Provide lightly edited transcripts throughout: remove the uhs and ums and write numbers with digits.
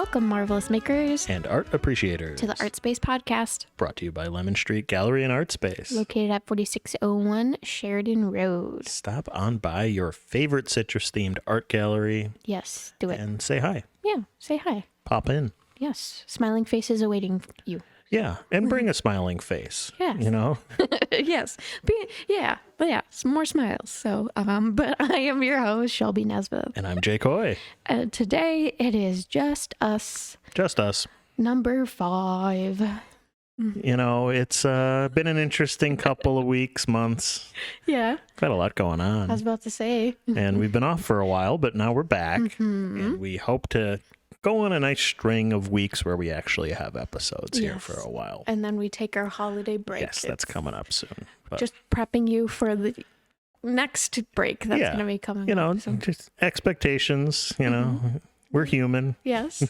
Welcome, marvelous makers, and art appreciators, to the ArtSpace podcast, brought to you by Lemon Street Gallery and ArtSpace, located at 4601 Sheridan Road. Stop on by your favorite citrus-themed art gallery. Yes, do it. And say hi. Yeah, say hi. Pop in. Yes, smiling faces awaiting you. Yeah, and bring a smiling face. Yes. You know? Yes. Some more smiles. So, but I am your host, Shelby Nesbitt. And I'm Jake Hoy. And today it is just us. Just us. Number 5. You know, it's been an interesting couple of weeks, months. Yeah. Got a lot going on. I was about to say. And we've been off for a while, but now we're back. Mm-hmm. And we hope to go on a nice string of weeks where we actually have episodes here for a while. And then we take our holiday break. Yes, that's coming up soon. But just prepping you for the next break that's going to be coming you know, up. So. just expectations, you know. We're human. Yes.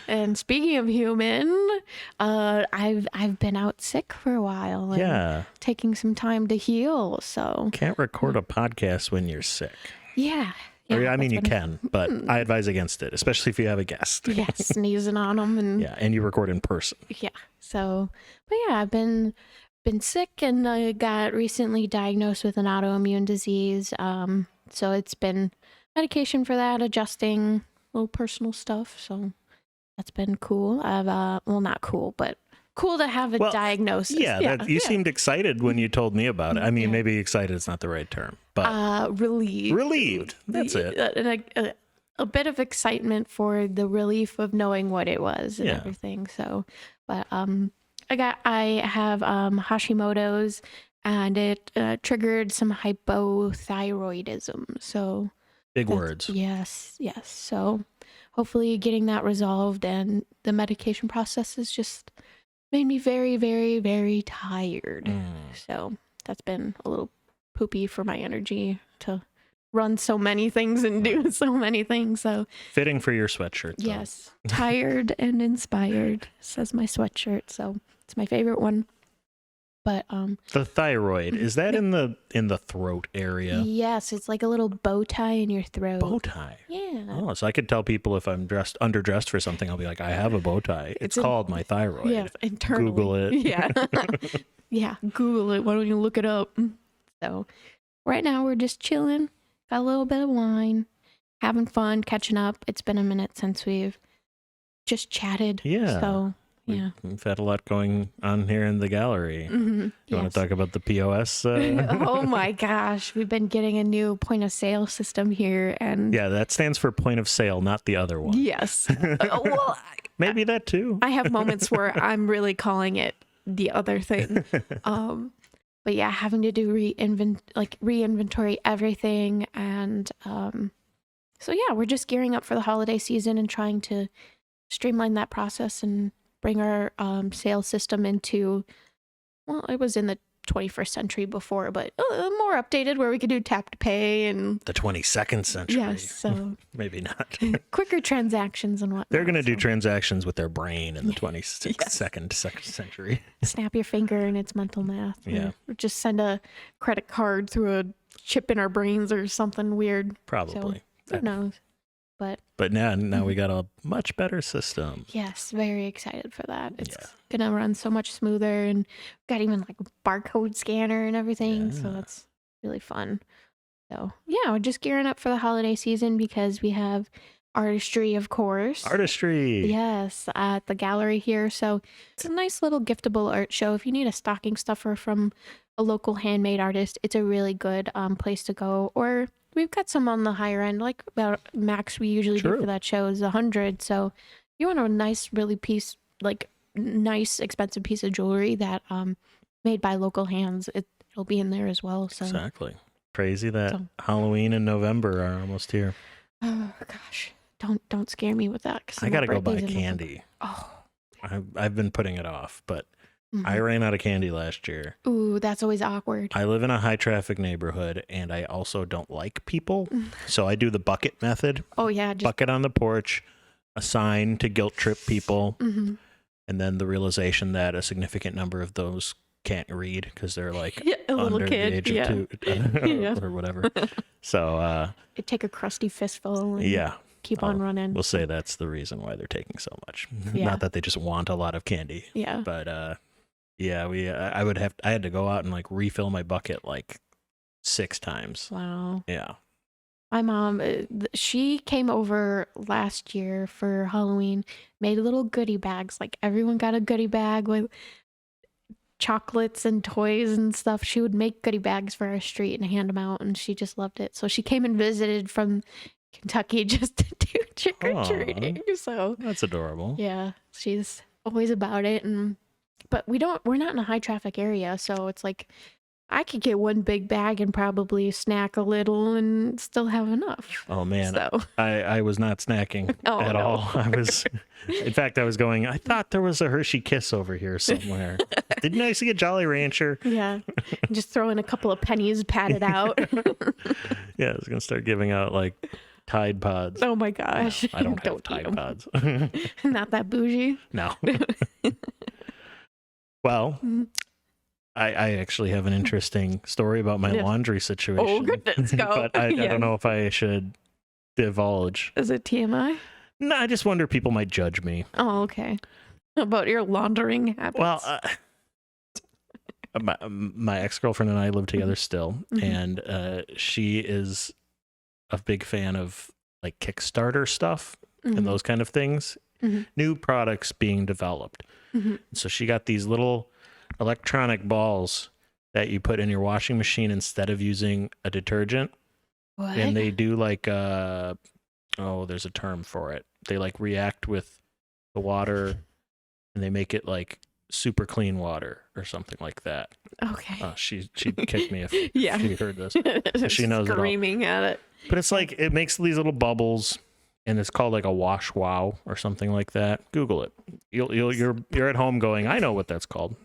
And speaking of human, I've been out sick for a while. And taking some time to heal, so. Can't record a podcast when you're sick. Yeah. Or, I mean, you can, but I advise against it, especially if you have a guest. Yes, sneezing on them. And and you record in person. Yeah. So, but yeah, I've been sick, and I got recently diagnosed with an autoimmune disease. So it's been medication for that, adjusting, little personal stuff. So that's been cool. I've well, not cool, but cool to have a diagnosis. You seemed excited when you told me about it. I mean, maybe excited is not the right term, but relieved. That's it. A bit of excitement for the relief of knowing what it was and everything. So, but I have Hashimoto's, and it triggered some hypothyroidism. So big words. Yes. So hopefully getting that resolved, and the medication process has just made me very, very, very tired. So that's been a little poopy for my energy to run so many things and do so many things. So fitting for your sweatshirt. Though. Yes. Tired and inspired, says my sweatshirt. So it's my favorite one. But the thyroid, is that in the throat area? Yes, it's like a little bow tie in your throat. Bow tie? Yeah. Oh, so I could tell people if I'm underdressed for something, I'll be like, I have a bow tie. It's called my thyroid. Yeah, internally. Google it. Yeah. Yeah, Google it. Why don't you look it up? So right now we're just chilling. Got a little bit of wine. Having fun, catching up. It's been a minute since we've just chatted. Yeah. So We've had a lot going on here in the gallery. You want to talk about the POS? Oh my gosh. We've been getting a new point of sale system here. And yeah, that stands for point of sale, not the other one. Yes. Well, maybe that too. I have moments where I'm really calling it the other thing. But yeah, having to do re-inventory everything. And so yeah, we're just gearing up for the holiday season and trying to streamline that process and bring our sales system into, well, it was in the 21st century before, but more updated, where we could do tap to pay and the 22nd century. Yes, so maybe not. Quicker transactions and whatnot. They're going to do transactions with their brain in the 22nd century. Snap your finger and it's mental math. Yeah. Or just send a credit card through a chip in our brains or something weird. Probably. So, who knows? But now we got a much better system. Yes, very excited for that. It's gonna run so much smoother, and got even like a barcode scanner and everything. So that's really fun. So yeah, we're just gearing up for the holiday season because we have artistry, of course. Artistry. Yes, at the gallery here. So it's a nice little giftable art show. If you need a stocking stuffer from a local handmade artist, it's a really good place to go. Or we've got some on the higher end, like about max we usually do for that show is 100. So you want a nice, really nice, expensive piece of jewelry that made by local hands, it'll be in there as well. So exactly. Crazy that Halloween and November are almost here. Oh gosh, don't scare me with that. I gotta go buy candy. Oh, I've been putting it off, but I ran out of candy last year. Ooh, that's always awkward. I live in a high traffic neighborhood, and I also don't like people. So I do the bucket method. Oh, yeah. Bucket on the porch, a sign to guilt trip people, and then the realization that a significant number of those can't read because they're like a little under kid. the age of 2 or whatever. So it'd take a crusty fistful. And keep on running. We'll say that's the reason why they're taking so much. Yeah. Not that they just want a lot of candy. Yeah. But yeah, I had to go out and like refill my bucket like 6 times. Wow. Yeah. My mom, she came over last year for Halloween, made little goodie bags. Like everyone got a goodie bag with chocolates and toys and stuff. She would make goodie bags for our street and hand them out, and she just loved it. So she came and visited from Kentucky just to do trick-or-treating. So that's adorable. yeah, she's always about it. But we're not in a high traffic area, so it's like I could get one big bag and probably snack a little and still have enough. Oh man, so. I was not snacking at all. In fact, I was going, I thought there was a Hershey Kiss over here somewhere. Didn't I see a Jolly Rancher? Yeah, just throw in a couple of pennies, pat it out. Yeah, I was going to start giving out like Tide Pods. Oh my gosh. No, I don't have Tide Pods. Not that bougie. No. Well, I actually have an interesting story about my laundry situation. Oh, goodness, go. But I don't know if I should divulge. Is it TMI? No, I just wonder if people might judge me. Oh, okay. About your laundering habits. Well, my ex-girlfriend and I live together still, and she is a big fan of like Kickstarter stuff and those kind of things. New products being developed. So she got these little electronic balls that you put in your washing machine instead of using a detergent. What? And they do like there's a term for it. They like react with the water and they make it like super clean water or something like that. Okay. She'd kick me if yeah. she heard this. She knows screaming at it. But it's like it makes these little bubbles, and it's called like a wash wow or something like that. Google it. You're at home going, I know what that's called.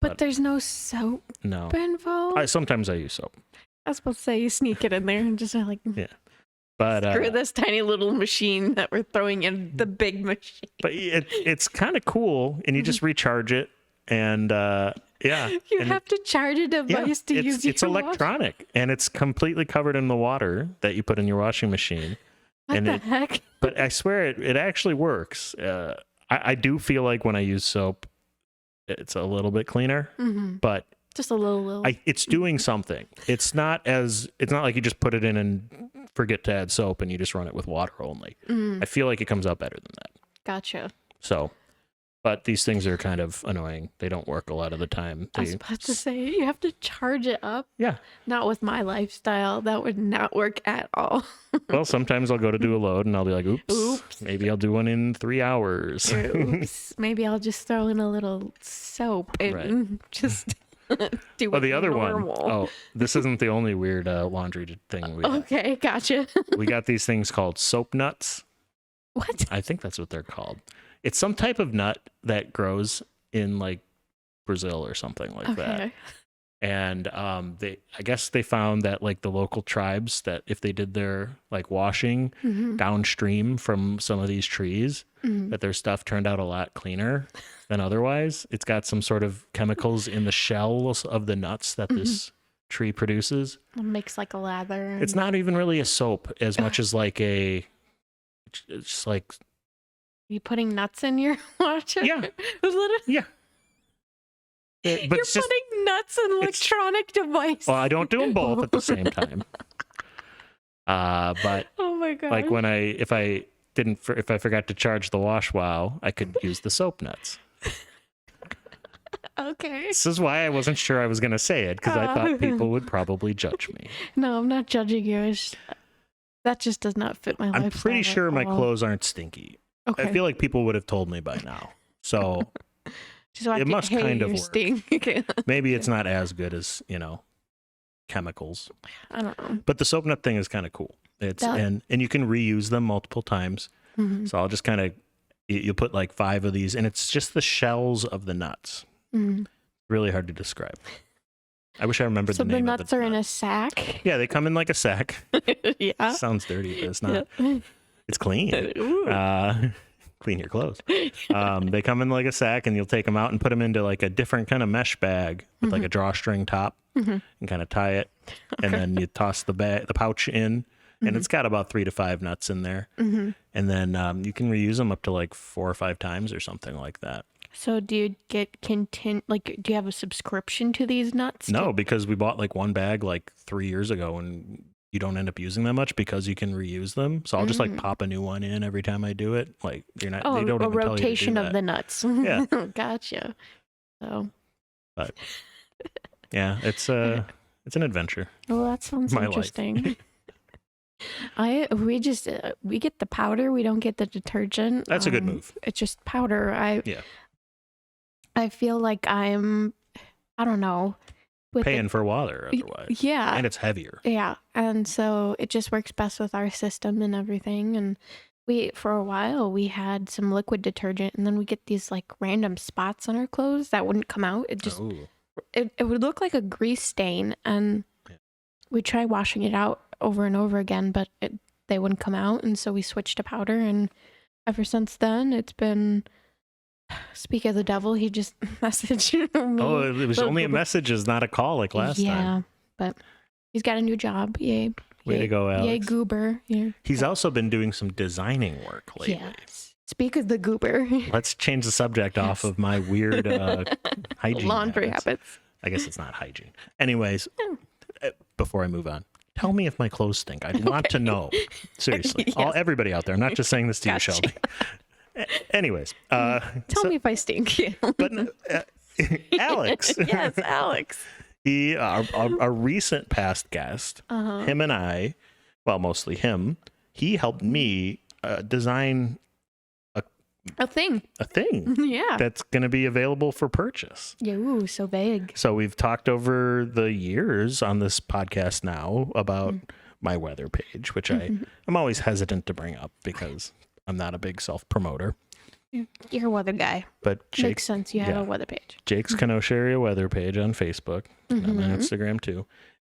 But there's no soap involved. Sometimes I use soap. I was supposed to say you sneak it in there and just like yeah. But screw this tiny little machine that we're throwing in the big machine. But it's kind of cool, and you just recharge it, and yeah. You have to charge a device to use it's electronic, and it's completely covered in the water that you put in your washing machine. What the heck? But I swear it actually works. I do feel like when I use soap, it's a little bit cleaner, but just a little. It's doing something. It's not like you just put it in and forget to add soap and you just run it with water only. I feel like it comes out better than that. Gotcha. So, but these things are kind of annoying. They don't work a lot of the time. I was about to say, you have to charge it up. Yeah. Not with my lifestyle. That would not work at all. Well, sometimes I'll go to do a load and I'll be like, oops. Maybe I'll do one in 3 hours. Oops. Maybe I'll just throw in a little soap and just do the other normal. one. Oh, this isn't the only weird laundry thing we have. Okay, gotcha. We got these things called soap nuts. What? I think that's what they're called. It's some type of nut that grows in like Brazil or something like that. And I guess they found that like the local tribes, that if they did their like washing downstream from some of these trees, that their stuff turned out a lot cleaner than otherwise. It's got some sort of chemicals in the shells of the nuts that this tree produces. It makes like a lather. It's not even really a soap as much as like it's like. Are you putting nuts in your washer? Yeah. Yeah. But you're putting nuts in electronic devices. Well, I don't do them both at the same time. But oh my god! Like when if I forgot to charge the wash wow, I could use the soap nuts. Okay. This is why I wasn't sure I was going to say it, because I thought people would probably judge me. No, I'm not judging you. That just does not fit my lifestyle. I'm pretty sure my clothes aren't stinky. Okay. I feel like people would have told me by now. So it must kind of work. Maybe it's not as good as, chemicals. I don't know. But the soap nut thing is kind of cool. And you can reuse them multiple times. So I'll just kind of, you put like 5 of these, and it's just the shells of the nuts. Really hard to describe. I wish I remembered the name of the nut. So the nuts are in a sack? Yeah, they come in like a sack. Yeah. Sounds dirty, but it's not. Yeah. It's clean. Clean your clothes. They come in like a sack, and you'll take them out and put them into like a different kind of mesh bag with like a drawstring top and kind of tie it. And then you toss the pouch in, and it's got about 3 to 5 nuts in there. Mm-hmm. And then you can reuse them up to like 4 or 5 times or something like that. So do you get do you have a subscription to these nuts? No, because we bought like one bag like 3 years ago, and you don't end up using that much because you can reuse them. So I'll just like pop a new one in every time I do it. Like they don't a even rotation tell you to do of the nuts. Yeah. Gotcha. So. But yeah, it's an adventure. Well, that sounds interesting. We get the powder. We don't get the detergent. That's a good move. It's just powder. I feel like I don't know. Paying for water otherwise. Yeah. And it's heavier. Yeah. And so it just works best with our system and everything. And for a while, we had some liquid detergent, and then we get these like random spots on our clothes that wouldn't come out. It just, it would look like a grease stain. And we tried washing it out over and over again, but they wouldn't come out. And so we switched to powder. And ever since then, it's been... Speak of the devil, he just messaged me. Oh, it was only a message, not a call like last time. Yeah, but he's got a new job. Yay. Way to go, Alex. Yay, goober. Yeah. He's also been doing some designing work lately. Yes. Speak of the goober. Let's change the subject off of my weird hygiene laundry habits. I guess it's not hygiene. Anyways, before I move on, tell me if my clothes stink. I want to know. Seriously. Yes. Everybody out there. I'm not just saying this to you, Shelby. Anyways, tell me if I stink. But Alex, yes, Alex. He, our recent past guest, him and I, well, mostly him. He helped me design a thing. Yeah, that's going to be available for purchase. Yeah, ooh, so vague. So we've talked over the years on this podcast now about my weather page, which I'm always hesitant to bring up because I'm not a big self-promoter. You're a weather guy. But Jake, makes sense. You have a weather page. Jake's Kenosha Area Weather page on Facebook. And I'm on Instagram too.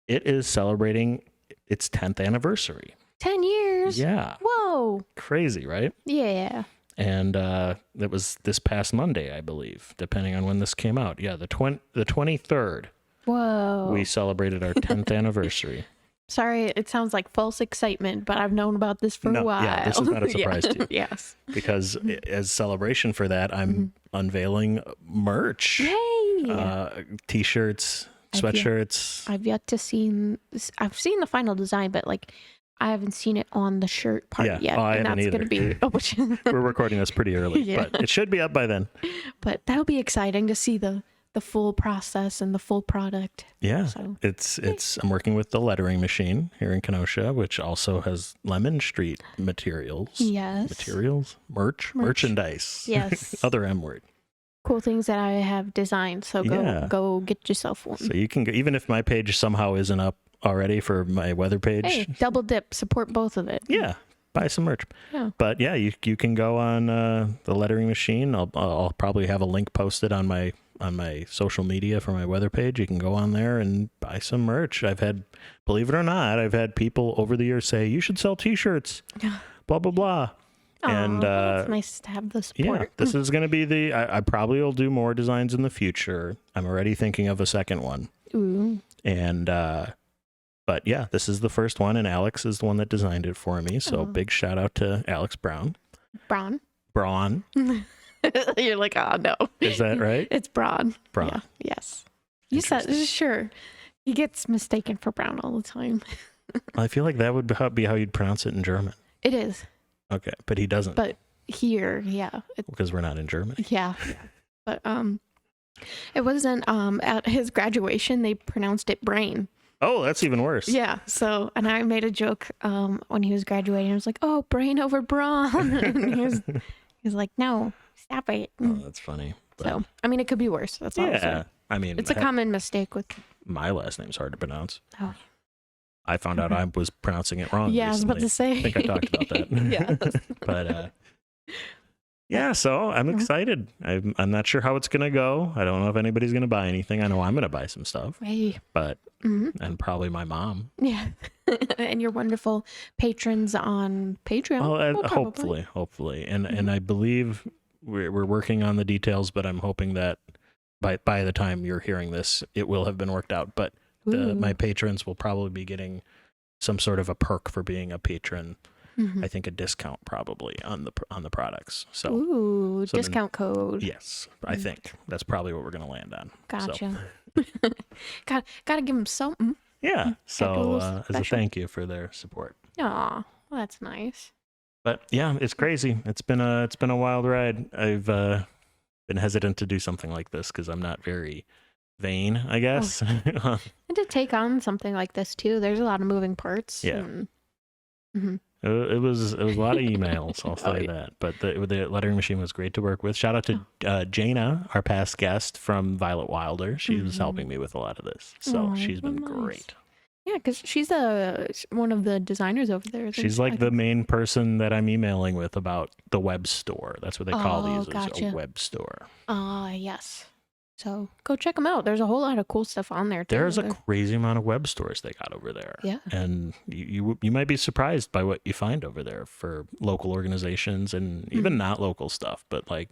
It is celebrating its 10th anniversary. 10 years? Yeah. Whoa. Crazy, right? Yeah. And it was this past Monday, I believe, depending on when this came out. Yeah, the 23rd. Whoa. We celebrated our 10th anniversary. Sorry, it sounds like false excitement, but I've known about this for a while. Yeah, this is not a surprise to you. Yes. Because as celebration for that, I'm unveiling merch. Yay! T-shirts, sweatshirts. I've yet to see this. I've seen the final design, but like I haven't seen it on the shirt part yet. Oh, I and haven't that's either. Gonna be We're recording this pretty early, but it should be up by then. But that'll be exciting to see the full process and the full product. Yeah, so. it's I'm working with the lettering machine here in Kenosha, which also has Lemon Street materials. Yes. Merchandise. Yes. Other M word. Cool things that I have designed. So go get yourself one. So you can go, even if my page somehow isn't up already for my weather page. Hey, double dip, support both of it. Yeah. Buy some merch. Yeah. But yeah, you can go on the lettering machine. I'll probably have a link posted on my social media for my weather page. You can go on there and buy some merch. Believe it or not, I've had people over the years say, you should sell t-shirts, blah, blah, blah. And it's nice to have the support. Yeah, this is going to be I probably will do more designs in the future. I'm already thinking of a second one. Ooh. And, but yeah, this is the first one, and Alex is the one that designed it for me. So big shout out to Alex Braun. Braun. You're like, oh no. Is that right? It's Braun. Yeah. Yes. You said, sure. He gets mistaken for Brown all the time. I feel like that would be how you'd pronounce it in German. It is. Okay, but he doesn't. But here, yeah. Because we're not in Germany. Yeah. But it wasn't at his graduation they pronounced it brain. Oh, that's even worse. Yeah. So, and I made a joke when he was graduating. I was like, "Oh, brain over brawn." And he was like, "No, stop it." Oh, that's funny. But, so, I mean, it could be worse. That's all. Yeah. I mean, it's a common mistake with my last name's hard to pronounce. Oh. I found out I was pronouncing it wrong. Yeah, recently. I was about to say. I think I talked about that. Yeah. But yeah, so I'm excited. I'm not sure how it's gonna go. I don't know if anybody's gonna buy anything. I know I'm gonna buy some stuff. Hey. But and probably my mom. Yeah. And your wonderful patrons on Patreon. Well, hopefully, and I believe we're working on the details, but I'm hoping that by the time you're hearing this, it will have been worked out. But my patrons will probably be getting some sort of a perk for being a patron. Mm-hmm. I think a discount probably on the products. So, ooh, discount code. Yes, I think that's probably what we're gonna land on. Gotcha. So. Gotta give them something. Yeah. So as a special. thank you for their support. Aw, well, that's nice. But yeah, it's crazy. It's been a wild ride. I've been hesitant to do something like this because I'm not very vain, I guess. Oh. And to take on something like this too, there's a lot of moving parts. Yeah. Mm-hmm. It was a lot of emails, I'll say that. But the lettering machine was great to work with. Shout out to Jana, our past guest from Violet Wilder. She was helping me with a lot of this, so she's been great. Yeah, because she's one of the designers over there. She's like the main person that I'm emailing with about the web store. That's what they call these, is a web store. Yes. So go check them out. There's a whole lot of cool stuff on there too. There's a crazy amount of web stores they got over there. Yeah. And you might be surprised by what you find over there for local organizations and even not local stuff, but like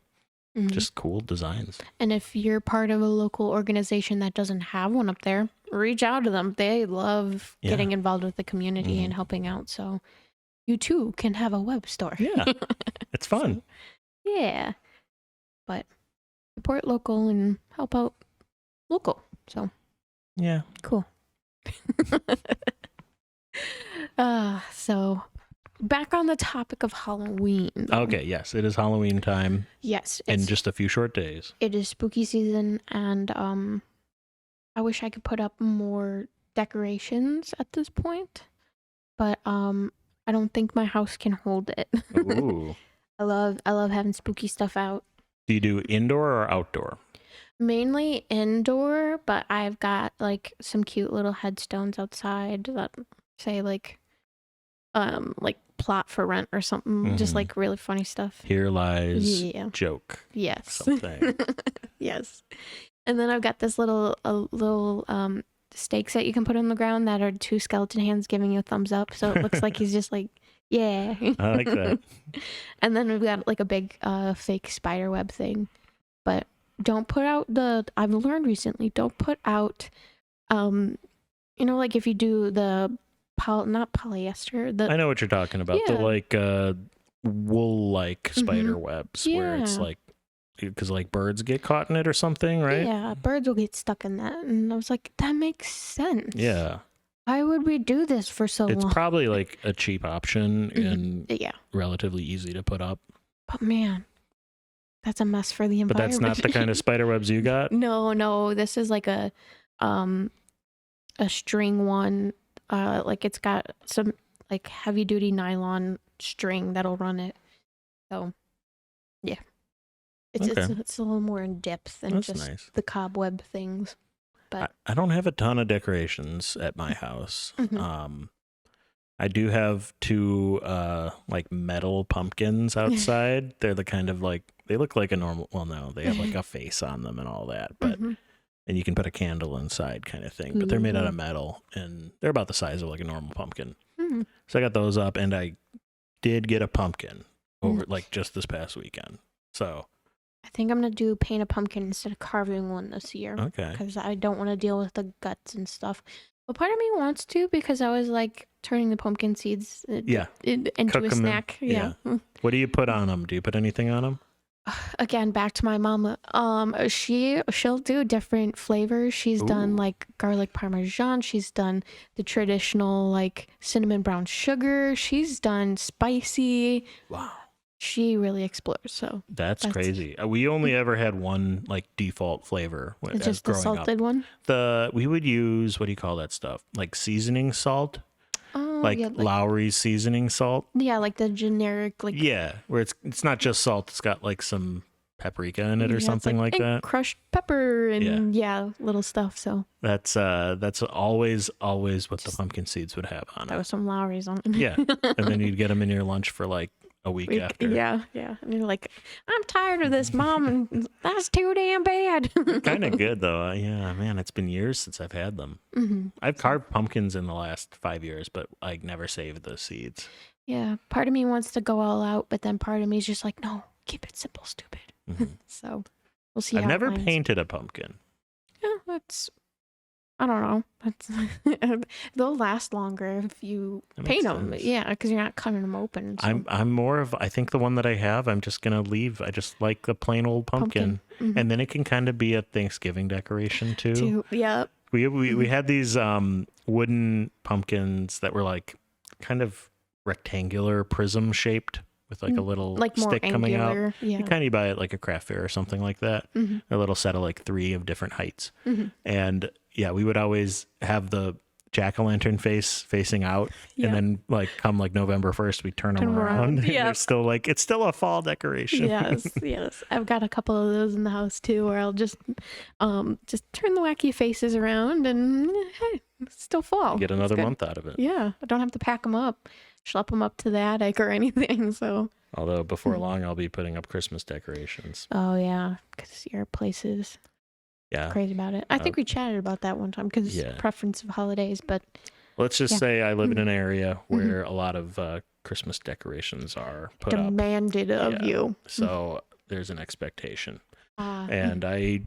just cool designs. And if you're part of a local organization that doesn't have one up there, reach out to them. They love getting involved with the community and helping out. So you too can have a web store. Yeah. It's fun. So, yeah. But support local and help out local. So yeah, cool. So back on the topic of Halloween. Okay, yes, it is Halloween time. Yes, in just a few short days. It is spooky season, and I wish I could put up more decorations at this point, but I don't think my house can hold it. Ooh. I love having spooky stuff out. Do you do indoor or outdoor? Mainly indoor, but I've got like some cute little headstones outside that say like plot for rent or something, just like really funny stuff. Here lies joke. Yes. Something. Yes. And then I've got this little stakes that you can put on the ground that are two skeleton hands giving you a thumbs up, so it looks like he's just like, yeah. I like that. And then we've got like a big fake spider web thing. But don't put out I've learned recently, don't put out like if you do the not polyester, I know what you're talking about. The like wool like spider webs where it's like, because like birds get caught in it or something, right? Yeah, birds will get stuck in that. And I was like, that makes sense. Yeah. Why would we do this for so long? It's probably like a cheap option and relatively easy to put up. But man, that's a mess for the environment. But that's not the kind of spider webs you got? No. This is like a string one. Like it's got some like heavy duty nylon string that'll run it. So yeah. It's a little more in depth than just the cobweb things. But I don't have a ton of decorations at my house. I do have two like metal pumpkins outside. They're the kind of like, they look like a normal, well no, they have like a face on them and all that, but and you can put a candle inside kind of thing, but they're made out of metal and they're about the size of like a normal pumpkin. So I got those up, and I did get a pumpkin over like just this past weekend. So I think I'm going to paint a pumpkin instead of carving one this year. Okay. Because I don't want to deal with the guts and stuff. But part of me wants to, because I was like turning the pumpkin seeds into a snack. Yeah. What do you put on them? Do you put anything on them? Again, back to my mama. She'll do different flavors. She's done like garlic parmesan. She's done the traditional like cinnamon brown sugar. She's done spicy. Wow. She really explores. So that's crazy. We only ever had one like default flavor. It's just the salted one. We would use, what do you call that stuff? Like seasoning salt. Like Lowry's seasoning salt. Yeah, like the generic like. Yeah, where it's not just salt. It's got like some paprika in it or something like that. Crushed pepper and little stuff. So that's always what the pumpkin seeds would have on it. That was some Lowry's on it. Yeah, and then you'd get them in your lunch for like a week after. Yeah. And you're like, I'm tired of this, Mom, and that's too damn bad. Kind of good though. Yeah, man, it's been years since I've had them. I've carved pumpkins in the last 5 years, but I never saved the seeds. Yeah, part of me wants to go all out, but then part of me is just like, no, keep it simple, stupid. So we'll see. I've never painted a pumpkin. Yeah, that's I don't know. They'll last longer if you paint them. Sense. Yeah, because you're not cutting them open. So. I'm more of, I think the one that I have, I'm just gonna leave. I just like the plain old pumpkin. Mm-hmm. And then it can kind of be a Thanksgiving decoration too. Yep. We had these wooden pumpkins that were like kind of rectangular prism shaped with like a little like stick more coming angular, out. yeah. You kind of buy it at like a craft fair or something like that. A little set of like 3 of different heights. And yeah, we would always have the jack-o'-lantern face facing out, and then like come like November 1st we turn them around. Yeah, they're still like, it's still a fall decoration. yes, I've got a couple of those in the house too, where I'll just turn the wacky faces around and hey, it's still fall. Get another month out of it. Yeah, I don't have to pack them up, schlep them up to the attic or anything. So although before long I'll be putting up Christmas decorations. Oh yeah, because your place is crazy about it. I think we chatted about that one time because preference of holidays, but let's just say I live in an area where a lot of Christmas decorations are demanded of you. So there's an expectation, and I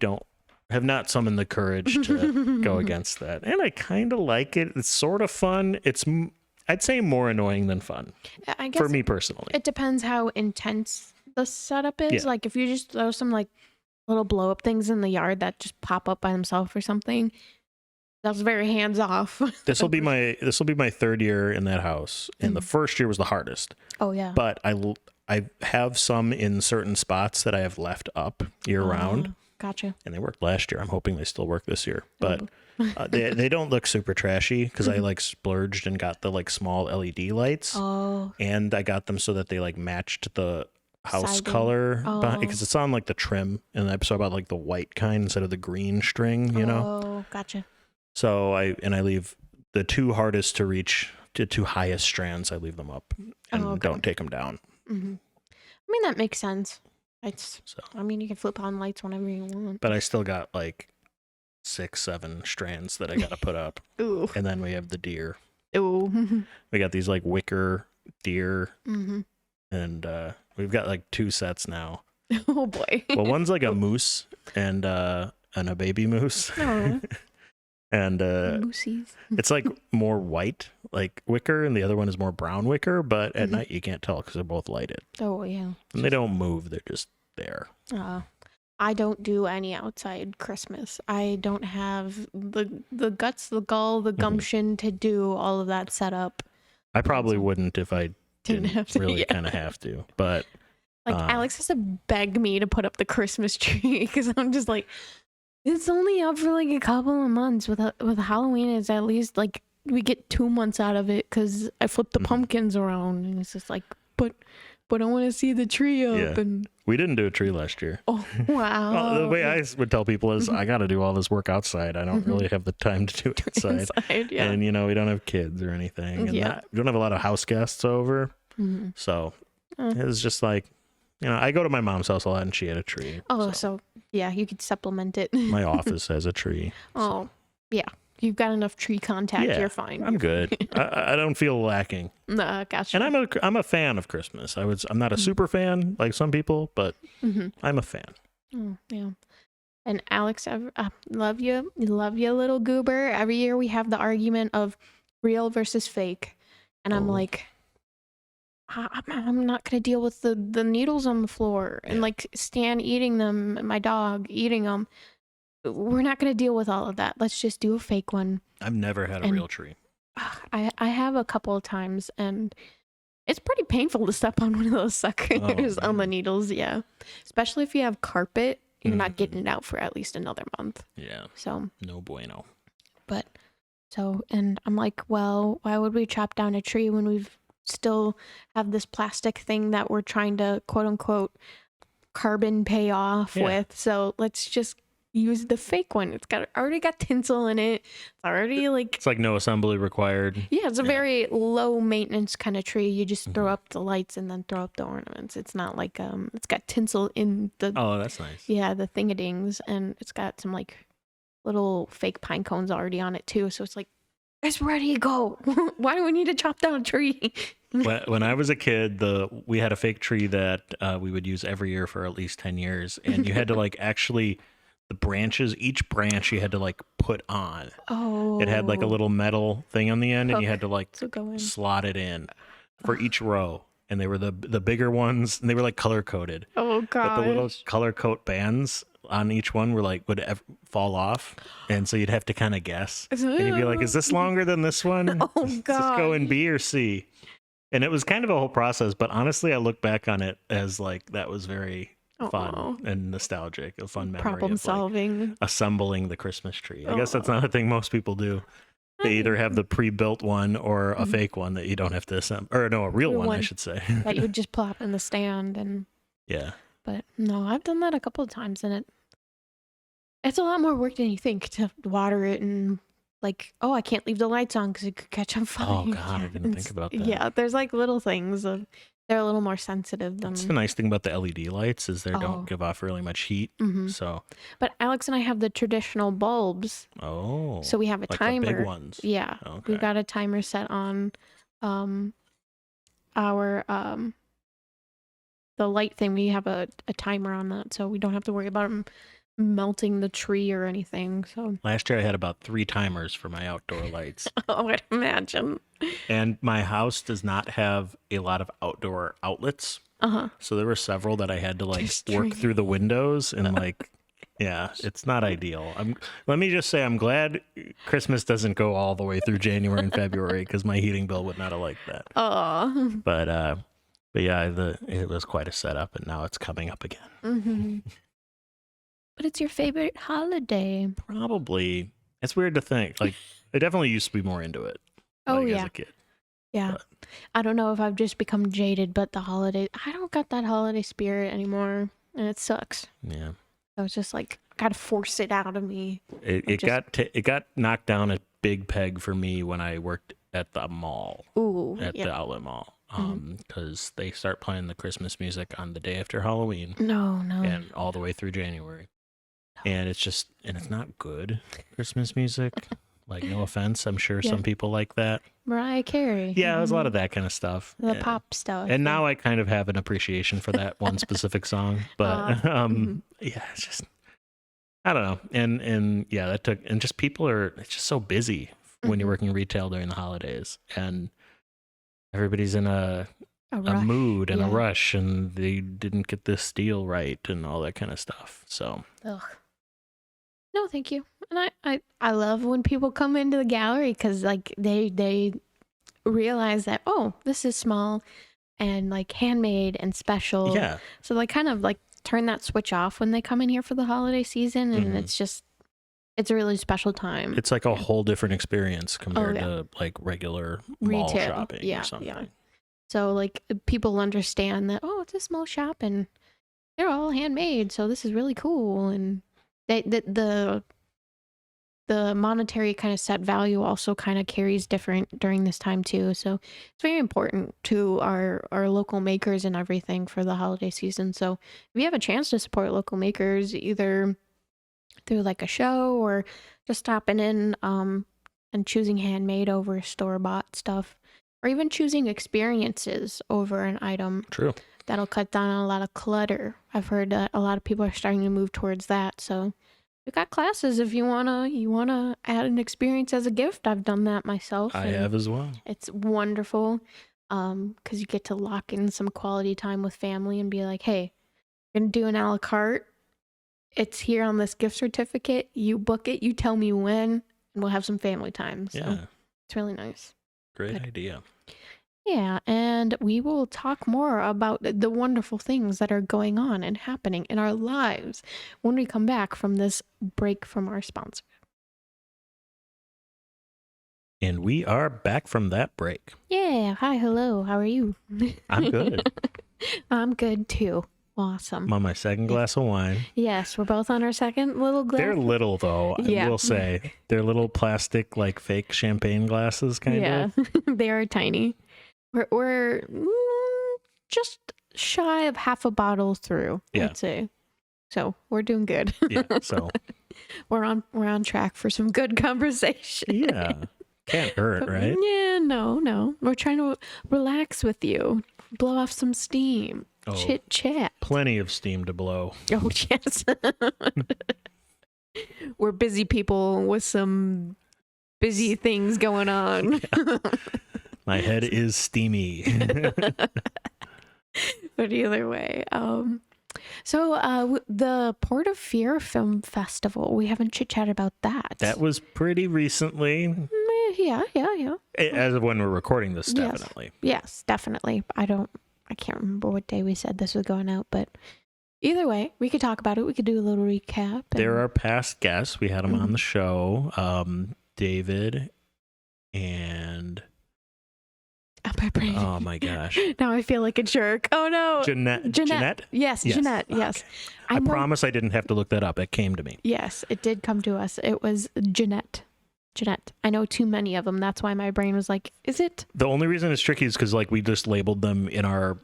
have not summoned the courage to go against that. And I kind of like it. It's sort of fun. I'd say more annoying than fun. I guess for me personally. It depends how intense the setup is. Like if you just throw some like little blow up things in the yard that just pop up by themselves or something, that's very hands off. This will be my 3rd year in that house, and the first year was the hardest. Oh yeah. But I have some in certain spots that I have left up year round. Gotcha. And they worked last year. I'm hoping they still work this year, but they don't look super trashy because I like splurged and got the like small LED lights. Oh. And I got them so that they like matched the house color because it's on like the trim, and I bought like the white kind instead of the green string, you know. Oh, gotcha. So I leave the 2 hardest to reach to 2 highest strands. I leave them up and don't take them down. I mean, that makes sense. I mean, you can flip on lights whenever you want. But I still got like 6-7 strands that I got to put up. Ooh. And then we have the deer. Ooh. We got these like wicker deer. And we've got like 2 sets now. Oh boy. Well, one's like a moose and a baby moose. Oh. And it's like more white, like wicker, and the other one is more brown wicker. But at night you can't tell because they're both lighted. Oh yeah. And they don't move; they're just there. I don't do any outside Christmas. I don't have the guts, the gall, the gumption to do all of that setup. I probably wouldn't if I didn't really kind of have to. But like Alex has to beg me to put up the Christmas tree because I'm just like, it's only up for like a couple of months. With Halloween, is at least like we get 2 months out of it because I flip the pumpkins around, and it's just like, but I want to see the tree up. And we didn't do a tree last year. Oh wow! Well, the way I would tell people is, I got to do all this work outside. I don't really have the time to do it inside. And we don't have kids or anything. And we don't have a lot of house guests over, so it was just like. I go to my mom's house a lot, and she had a tree. Oh, so yeah, you could supplement it. My office has a tree. Oh, yeah. You've got enough tree contact. Yeah, you're fine. I'm good. I don't feel lacking. No, gotcha. And I'm a fan of Christmas. I'm not a super fan like some people, but I'm a fan. Oh, yeah. And Alex, I love you. Love you, little goober. Every year we have the argument of real versus fake, and I'm like, I'm not going to deal with the needles on the floor and like Stan eating them, my dog eating them. We're not going to deal with all of that. Let's just do a fake one. I've never had a real tree. I have a couple of times, and it's pretty painful to step on one of those suckers on the needles. Yeah. Especially if you have carpet, you're not getting it out for at least another month. Yeah. So no bueno. And I'm like, well, why would we chop down a tree when we've still have this plastic thing that we're trying to quote unquote carbon pay off with? So let's just use the fake one. It's already got tinsel in it. It's already like, it's like no assembly required. Yeah, it's a very low maintenance kind of tree. You just throw up the lights and then throw up the ornaments. It's not like it's got tinsel in the that's nice. Yeah, the thingadings, and it's got some like little fake pine cones already on it too. So it's like, it's ready to go. Why do we need to chop down a tree? When I was a kid, we had a fake tree that we would use every year for at least 10 years, and you had to like actually the branches, each branch you had to like put on. Oh. It had like a little metal thing on the end, and you had to like slot it in for each row. And they were the bigger ones, and they were like color coded. Oh god! But the little color coat bands on each one were like would fall off, and so you'd have to kind of guess. And you'd be like, "Is this longer than this one? Oh Does god! this go in B or C?" And it was kind of a whole process. But honestly, I look back on it as like that was very fun and nostalgic, a fun memory. Problem solving, like, assembling the Christmas tree. I guess that's not a thing most people do. They either have the pre-built one or a fake one that you don't have to assemble, or no, a real one, I should say. That you would just plop in the stand and. Yeah. But no, I've done that a couple of times, and it's a lot more work than you think to water it and like, oh, I can't leave the lights on because it could catch on fire. Oh god, I didn't think about that. Yeah, there's like little things they're a little more sensitive than. That's the nice thing about the LED lights is they don't give off really much heat. So. But Alex and I have the traditional bulbs. Oh. So we have a timer. The big ones. Yeah. Okay. We've got a timer set on our the light thing. We have a timer on that, so we don't have to worry about them melting the tree or anything. So last year I had about 3 timers for my outdoor lights. Oh, I'd imagine. And my house does not have a lot of outdoor outlets. So there were several that I had to like work through the windows and like, yeah, it's not ideal. Let me just say I'm glad Christmas doesn't go all the way through January and February because my heating bill would not have liked that. Oh. But yeah, it was quite a setup, and now it's coming up again. But it's your favorite holiday. Probably. It's weird to think. Like, I definitely used to be more into it. As a kid. Yeah. But I don't know if I've just become jaded, but I don't got that holiday spirit anymore, and it sucks. Yeah. I was just like, gotta force it out of me. It got knocked down a big peg for me when I worked at the mall. Ooh. The outlet mall. Because they start playing the Christmas music on the day after Halloween. No. And all the way through January. And it's not good Christmas music. Like, no offense, I'm sure some people like that. Mariah Carey. Yeah, there's a lot of that kind of stuff. The pop stuff. And now I kind of have an appreciation for that one specific song. But yeah, it's just, I don't know. And yeah, just people it's just so busy when you're working retail during the holidays. And everybody's in a mood and a rush, and they didn't get this deal right and all that kind of stuff. So. Ugh. No, thank you. And I love when people come into the gallery because like they realize that, oh, this is small and like handmade and special. Yeah. So they kind of like turn that switch off when they come in here for the holiday season, and it's a really special time. It's like a whole different experience compared to like regular mall shopping or something. Yeah. So like people understand that, oh, it's a small shop and they're all handmade, so this is really cool. And the monetary kind of set value also kind of carries different during this time too. So it's very important to our local makers and everything for the holiday season. So if you have a chance to support local makers, either through like a show or just stopping in and choosing handmade over store-bought stuff, or even choosing experiences over an item. True. That'll cut down on a lot of clutter. I've heard that a lot of people are starting to move towards that. So we've got classes if you wanna add an experience as a gift. I've done that myself. I have as well. It's wonderful because you get to lock in some quality time with family and be like, hey, we're going to do an a la carte. It's here on this gift certificate. You book it. You tell me when, and we'll have some family time. So it's really nice. Great idea. Yeah, and we will talk more about the wonderful things that are going on and happening in our lives when we come back from this break from our sponsor. And we are back from that break. Yeah, hi, hello, how are you? I'm good. I'm good too. Awesome. I'm on my second glass of wine. Yes, we're both on our second little glass. They're little, though, I will say. They're little plastic, like, fake champagne glasses, kind of. Yeah, they are tiny. We're just shy of half a bottle through, I'd say. So we're doing good. Yeah, so. We're on track for some good conversation. Yeah, can't hurt, right? Yeah, no. We're trying to relax with you, blow off some steam. Chit chat. Plenty of steam to blow. Oh, yes. We're busy people with some busy things going on. My head is steamy. But either way, so the Port of Fear Film Festival, we haven't chit-chatted about that. That was pretty recently. Yeah. As of when we're recording this, definitely. Yes, definitely. I can't remember what day we said this was going out, but either way, we could talk about it. We could do a little recap. There are past guests. We had them on the show. David and... my brain. Oh my gosh. Now I feel like a jerk. Oh no. Jeanette? Yes, Jeanette. Yes. Okay. I promise I didn't have to look that up. It came to me. Yes, it did come to us. It was Jeanette. I know too many of them. That's why my brain was like, is it? The only reason it's tricky is because like we just labeled them in our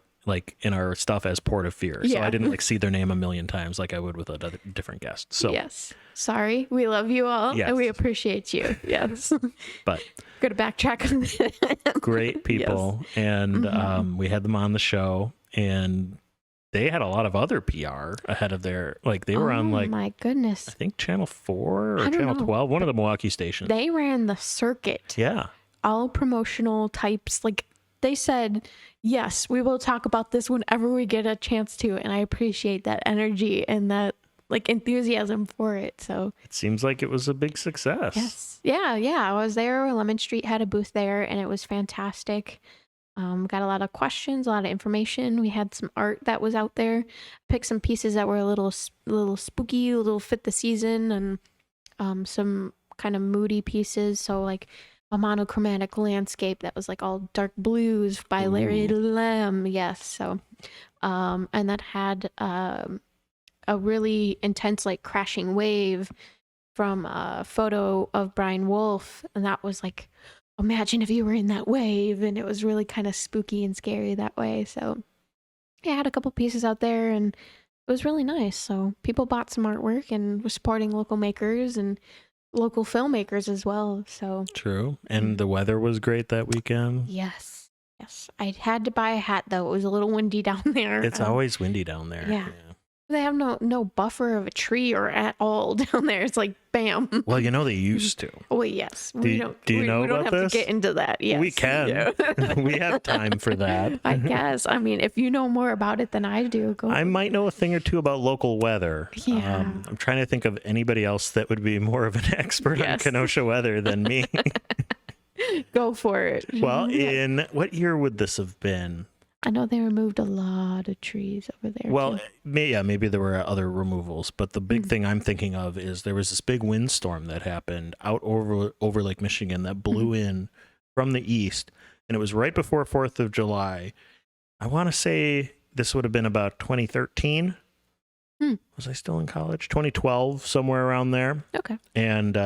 stuff as Port of Fear. So I didn't like see their name a million times like I would with a different guest. So yes. Sorry. We love you all and we appreciate you. Yes. But good to backtrack on that. Great people. Yes. And we had them on the show and they had a lot of other PR ahead of their, like they were on like, my goodness, I think Channel 4 or Channel 12, one of the Milwaukee stations. They ran the circuit. Yeah. All promotional types. Like they said, yes, we will talk about this whenever we get a chance to. And I appreciate that energy and that like enthusiasm for it. So it seems like it was a big success. Yes. Yeah. I was there. Lemon Street had a booth there and it was fantastic. Got a lot of questions, a lot of information. We had some art that was out there. Picked some pieces that were a little spooky, a little fit the season, and some kind of moody pieces. So like a monochromatic landscape that was like all dark blues by Larry Lem. Yes. So, and that had a really intense like crashing wave from a photo of Brian Wolf, and that was like, imagine if you were in that wave, and it was really kind of spooky and scary that way. So yeah, I had a couple pieces out there and it was really nice. So people bought some artwork and were supporting local makers and local filmmakers as well. So true. And the weather was great that weekend. Yes. I had to buy a hat though. It was a little windy down there. It's always windy down there. Yeah. They have no buffer of a tree or at all down there. It's like bam. Well, they used to. Well, yes. Do you know we don't about have this? to get into that. Yes. We can. We have time for that. I guess. I mean, if you know more about it than I do, go. I might know a thing or two about local weather. Yeah. I'm trying to think of anybody else that would be more of an expert on Kenosha weather than me. Go for it. Well, in what year would this have been? I know they removed a lot of trees over there. Well, maybe there were other removals, but the big thing I'm thinking of is there was this big windstorm that happened out over Lake Michigan that blew in from the east, and it was right before 4th of July. I want to say this would have been about 2013. Was I still in college? 2012, somewhere around there. Okay. And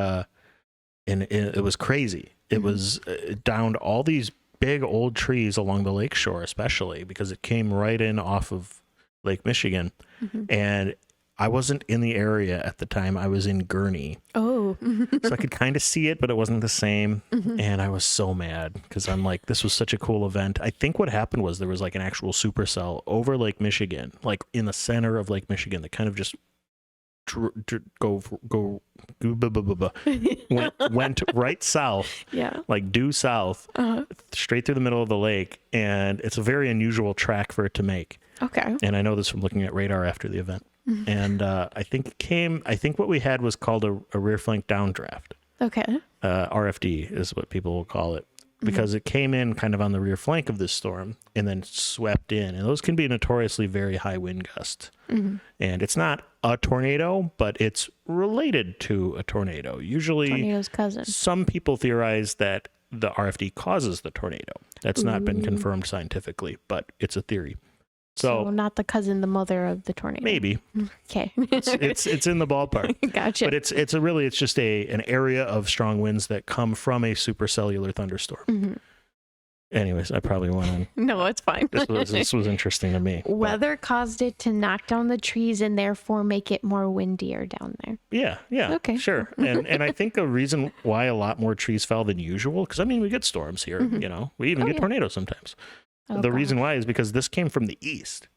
it was crazy. It was downed all these big old trees along the lakeshore, especially because it came right in off of Lake Michigan. And I wasn't in the area at the time. I was in Gurnee. Oh. So I could kind of see it, but it wasn't the same. And I was so mad because I'm like, this was such a cool event. I think what happened was there was like an actual supercell over Lake Michigan, like in the center of Lake Michigan that kind of just went right south, like due south, straight through the middle of the lake, and it's a very unusual track for it to make. Okay. And I know this from looking at radar after the event. And I think what we had was called a rear flank downdraft. Okay. RFD is what people will call it, because it came in kind of on the rear flank of this storm and then swept in, and those can be notoriously very high wind gusts. And it's not a tornado, but it's related to a tornado. Usually, tornado's cousin. Some people theorize that the RFD causes the tornado. That's not been confirmed scientifically, but it's a theory. So not the cousin, the mother of the tornado. Maybe. Okay. it's in the ballpark. Gotcha. But it's just an area of strong winds that come from a supercellular thunderstorm. Anyways, I probably went on. No, it's fine. This was interesting to me. Weather caused it to knock down the trees and therefore make it more windier down there. Yeah. Okay. Sure. And I think a reason why a lot more trees fell than usual, because I mean we get storms here, we even get tornadoes sometimes. The reason why is because this came from the east.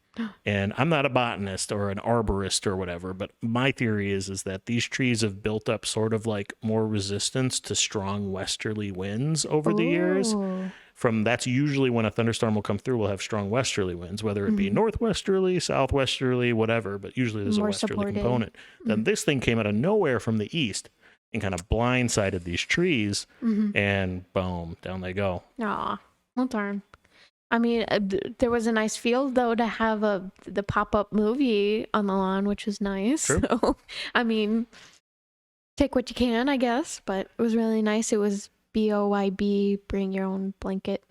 And I'm not a botanist or an arborist or whatever, but my theory is that these trees have built up sort of like more resistance to strong westerly winds over the years. That's usually when a thunderstorm will come through, we'll have strong westerly winds, whether it be northwesterly, southwesterly, whatever, but usually there's a westerly component. Then this thing came out of nowhere from the east and kind of blindsided these trees, and boom, down they go. Aw, well darn. I mean, there was a nice field though to have the pop-up movie on the lawn, which was nice. True. So, I mean, take what you can, I guess, but it was really nice. It was BOYB, bring your own blanket.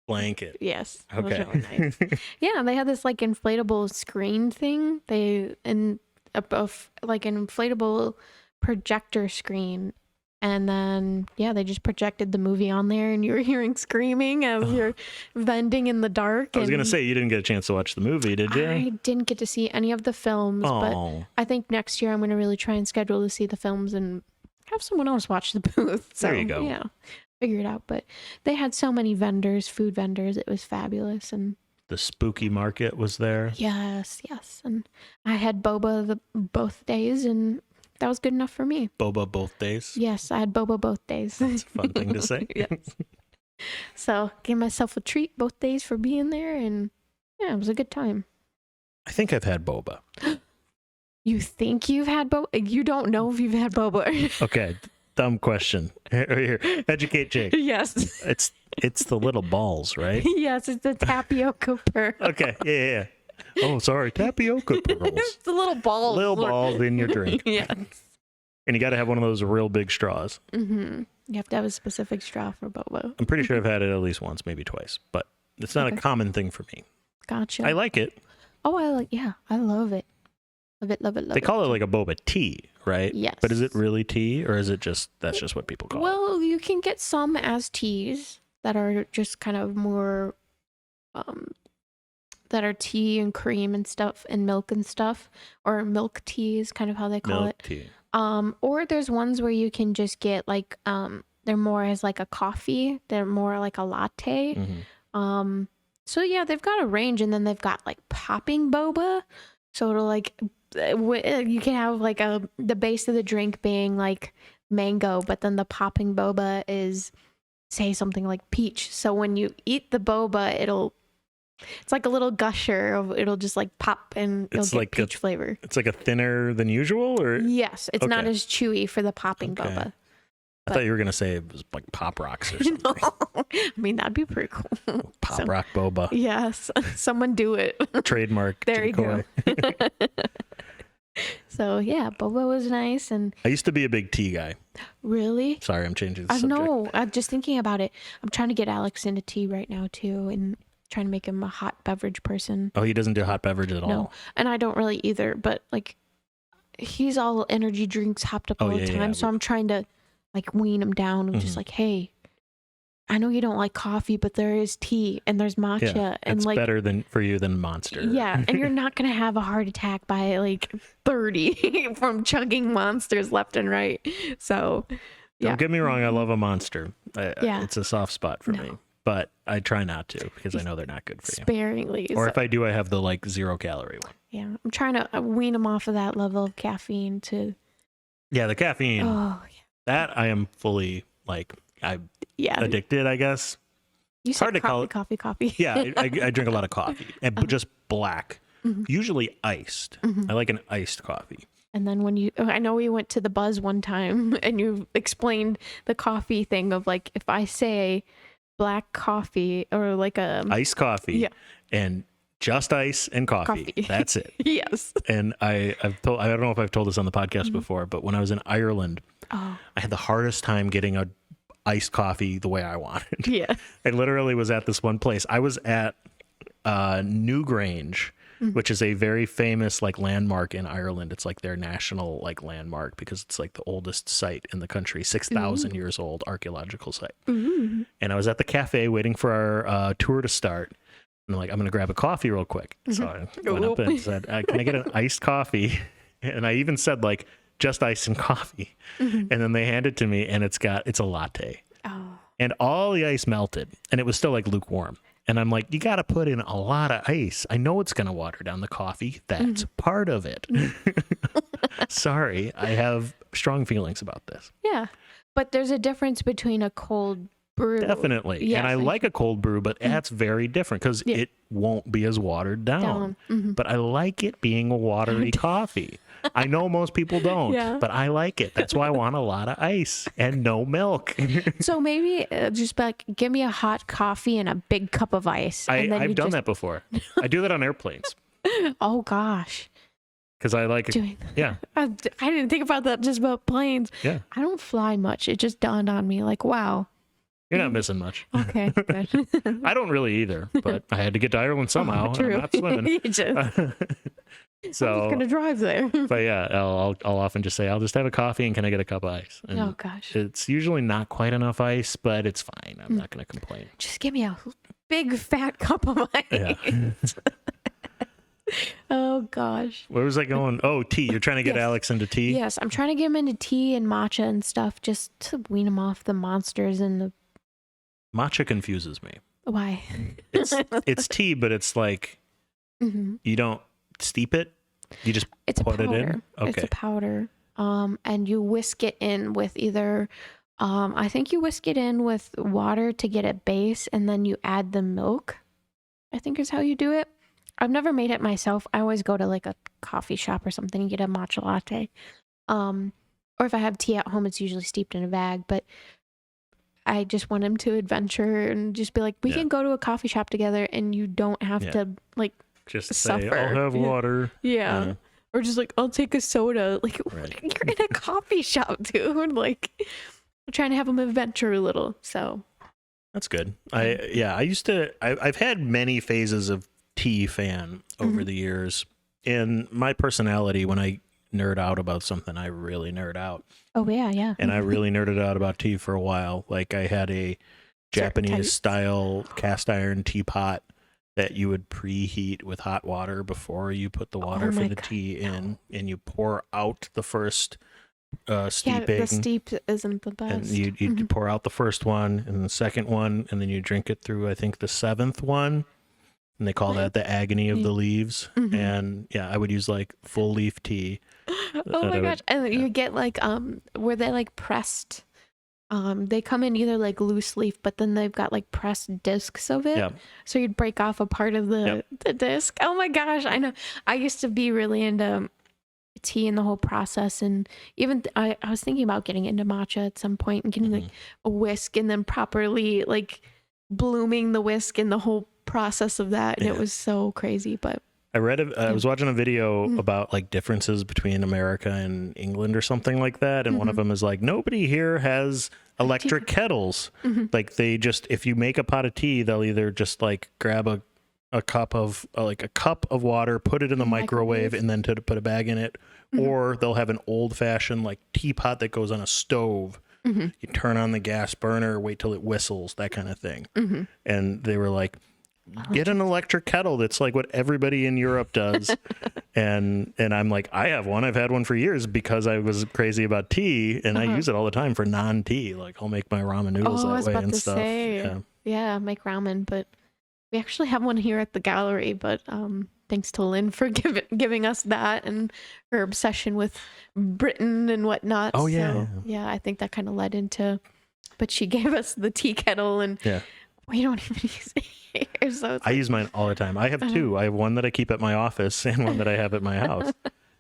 Blanket. Yes. It Okay. was really nice. Yeah, they had this like inflatable screen thing. Like an inflatable projector screen. And then, they just projected the movie on there, and you were hearing screaming as you're vending in the dark. I was going to say, you didn't get a chance to watch the movie, did you? I didn't get to see any of the films, but I think next year I'm going to really try and schedule to see the films and have someone else watch the booth. So, there you go. Yeah, figure it out. But they had so many vendors, food vendors. It was fabulous. And the spooky market was there. Yes. And I had boba both days, and that was good enough for me. Boba both days? Yes, I had boba both days. That's a fun thing to say. Yes. So, gave myself a treat both days for being there, and it was a good time. I think I've had boba. You think you've had boba? You don't know if you've had boba. Okay, dumb question. Here, educate Jake. Yes. It's the little balls, right? Yes, it's the tapioca pearl. Okay, yeah. Oh, sorry, tapioca pearls. It's the little balls. Little balls in your drink. Yes. And you got to have one of those real big straws. You have to have a specific straw for boba. I'm pretty sure I've had it at least once, maybe twice, but it's not a common thing for me. Gotcha. I like it. Oh, I love it. Love it. They call it like a boba tea, right? Yes. But is it really tea, or is it that's just what people call it? Well, you can get some as teas that are just kind of more, that are tea and cream and stuff and milk and stuff, or milk tea is kind of how they call it. Tea. Or there's ones where you can just get like, they're more as like a coffee. They're more like a latte. So yeah, they've got a range, and then they've got like popping boba. So it'll like, you can have like the base of the drink being like mango, but then the popping boba is, say, something like peach. So when you eat the boba, it's like a little gusher. It'll just like pop, and it'll get like peach flavor. It's like a thinner than usual, or? Yes, it's not as chewy for the popping boba. I thought you were going to say it was like Pop Rocks or something. No. I mean, that'd be pretty cool. Pop Rock boba. Yes, someone do it. Trademark. There decoy. you go. So yeah, boba was nice, and I used to be a big tea guy. Really? Sorry, I'm changing the subject. No, I'm just thinking about it. I'm trying to get Alex into tea right now too, and trying to make him a hot beverage person. Oh, he doesn't do hot beverage at all? No, and I don't really either, but like he's all energy drinks hopped up all the time, so I'm trying to like wean him down and just like, hey, I know you don't like coffee, but there is tea and there's matcha, and it's like better for you than Monster. Yeah, and you're not gonna have a heart attack by like 30 from chugging Monsters left and right. So don't get me wrong, I love a Monster. It's a soft spot for me, but I try not to because I know they're not good for you. Sparingly. Or if I do, I have the like 0 calorie one. Yeah, I'm trying to wean him off of that level of caffeine to. Yeah, the caffeine. Oh, yeah. That I am fully like addicted, I guess. You it's said hard to call it coffee. Yeah, I drink a lot of coffee, and just black, usually iced. I like an iced coffee. And then I know we went to the Buzz one time, and you explained the coffee thing of like, if I say black coffee or like a iced coffee, and just ice and coffee. That's it. Yes. And I don't know if I've told this on the podcast before, but when I was in Ireland, I had the hardest time getting a iced coffee the way I wanted. Yeah. I literally was at this one place. I was at Newgrange, which is a very famous like landmark in Ireland. It's like their national like landmark because it's like the oldest site in the country, 6,000 years old archaeological site. And I was at the cafe waiting for our tour to start. And I'm like, I'm going to grab a coffee real quick. So I went up and said, can I get an iced coffee? And I even said like, just ice and coffee. And then they hand it to me and it's a latte. Oh. And all the ice melted and it was still like lukewarm. And I'm like, you got to put in a lot of ice. I know it's going to water down the coffee. That's part of it. Sorry, I have strong feelings about this. Yeah. But there's a difference between a cold brew. Definitely. Yes, and I like a cold brew, but that's very different because it won't be as watered down. But I like it being a watery coffee. I know most people don't, but I like it. That's why I want a lot of ice and no milk. So maybe just like, give me a hot coffee and a big cup of ice. I've done that before. I do that on airplanes. Oh, gosh. Because I like it. Yeah. I didn't think about that just about planes. Yeah. I don't fly much. It just dawned on me like, wow. You're not missing much. Okay, good. I don't really either, but I had to get to Ireland somehow. Oh, true. I'm not swimming. So I'm just gonna drive there. But yeah, I'll often just say, I'll just have a coffee and can I get a cup of ice? And oh gosh. it's usually not quite enough ice, but it's fine. I'm not gonna complain. Just give me a big fat cup of ice. Yeah. Oh gosh. Where was I going? Oh, tea. You're trying to get Alex into tea? Yes, I'm trying to get him into tea and matcha and stuff just to wean him off the monsters and the Matcha confuses me. Why? It's tea, but it's like you don't steep it. You just put it in. Okay. It's a powder. And you whisk it in with either I think you whisk it in with water to get it base, and then you add the milk, I think is how you do it. I've never made it myself. I always go to like a coffee shop or something and get a matcha latte. Or if I have tea at home, it's usually steeped in a bag, but I just want him to adventure and just be like, we can go to a coffee shop together and you don't have to like just suffer. Say, I'll have water. Yeah. Or just like, I'll take a soda. Like, you're in a coffee shop, dude. Like, I'm trying to have him adventure a little. So that's good. I've had many phases of tea fan over the years. And my personality, when I nerd out about something, I really nerd out. Oh yeah. And I really nerded out about tea for a while. Like I had a Japanese style cast iron teapot that you would preheat with hot water before you put the water for the tea in, and you pour out the first steeping. Yeah, the steep isn't the best. And you pour out the first one and the second one, and then you drink it through, I think, the seventh one. And they call that the agony of the leaves. And yeah, I would use like full leaf tea. Oh my gosh. And you get like, where they like pressed, they come in either like loose leaf, but then they've got like pressed discs of it. So you'd break off a part of the disc. Oh my gosh. I know. I used to be really into tea and the whole process. And even I was thinking about getting into matcha at some point and getting like a whisk and then properly like blooming the whisk and the whole process of that. And it was so crazy, but I was watching a video about like differences between America and England or something like that. And one of them is like, nobody here has electric kettles. Like they just, if you make a pot of tea, they'll either just like grab a cup of water, put it in the microwave and then to put a bag in it. Or they'll have an old fashioned like teapot that goes on a stove. You turn on the gas burner, wait till it whistles, that kind of thing. And they were like, get an electric kettle. That's like what everybody in Europe does. and I'm like, I have one. I've had one for years because I was crazy about tea, and I use it all the time for non-tea. Like I'll make my ramen noodles that way and stuff. Yeah, make ramen. But we actually have one here at the gallery. But thanks to Lynn for giving us that and her obsession with Britain and whatnot. Oh yeah. So, yeah, I think that kind of led into. But she gave us the tea kettle, and we don't even use it here. So I use mine all the time. I have two. I have one that I keep at my office and one that I have at my house.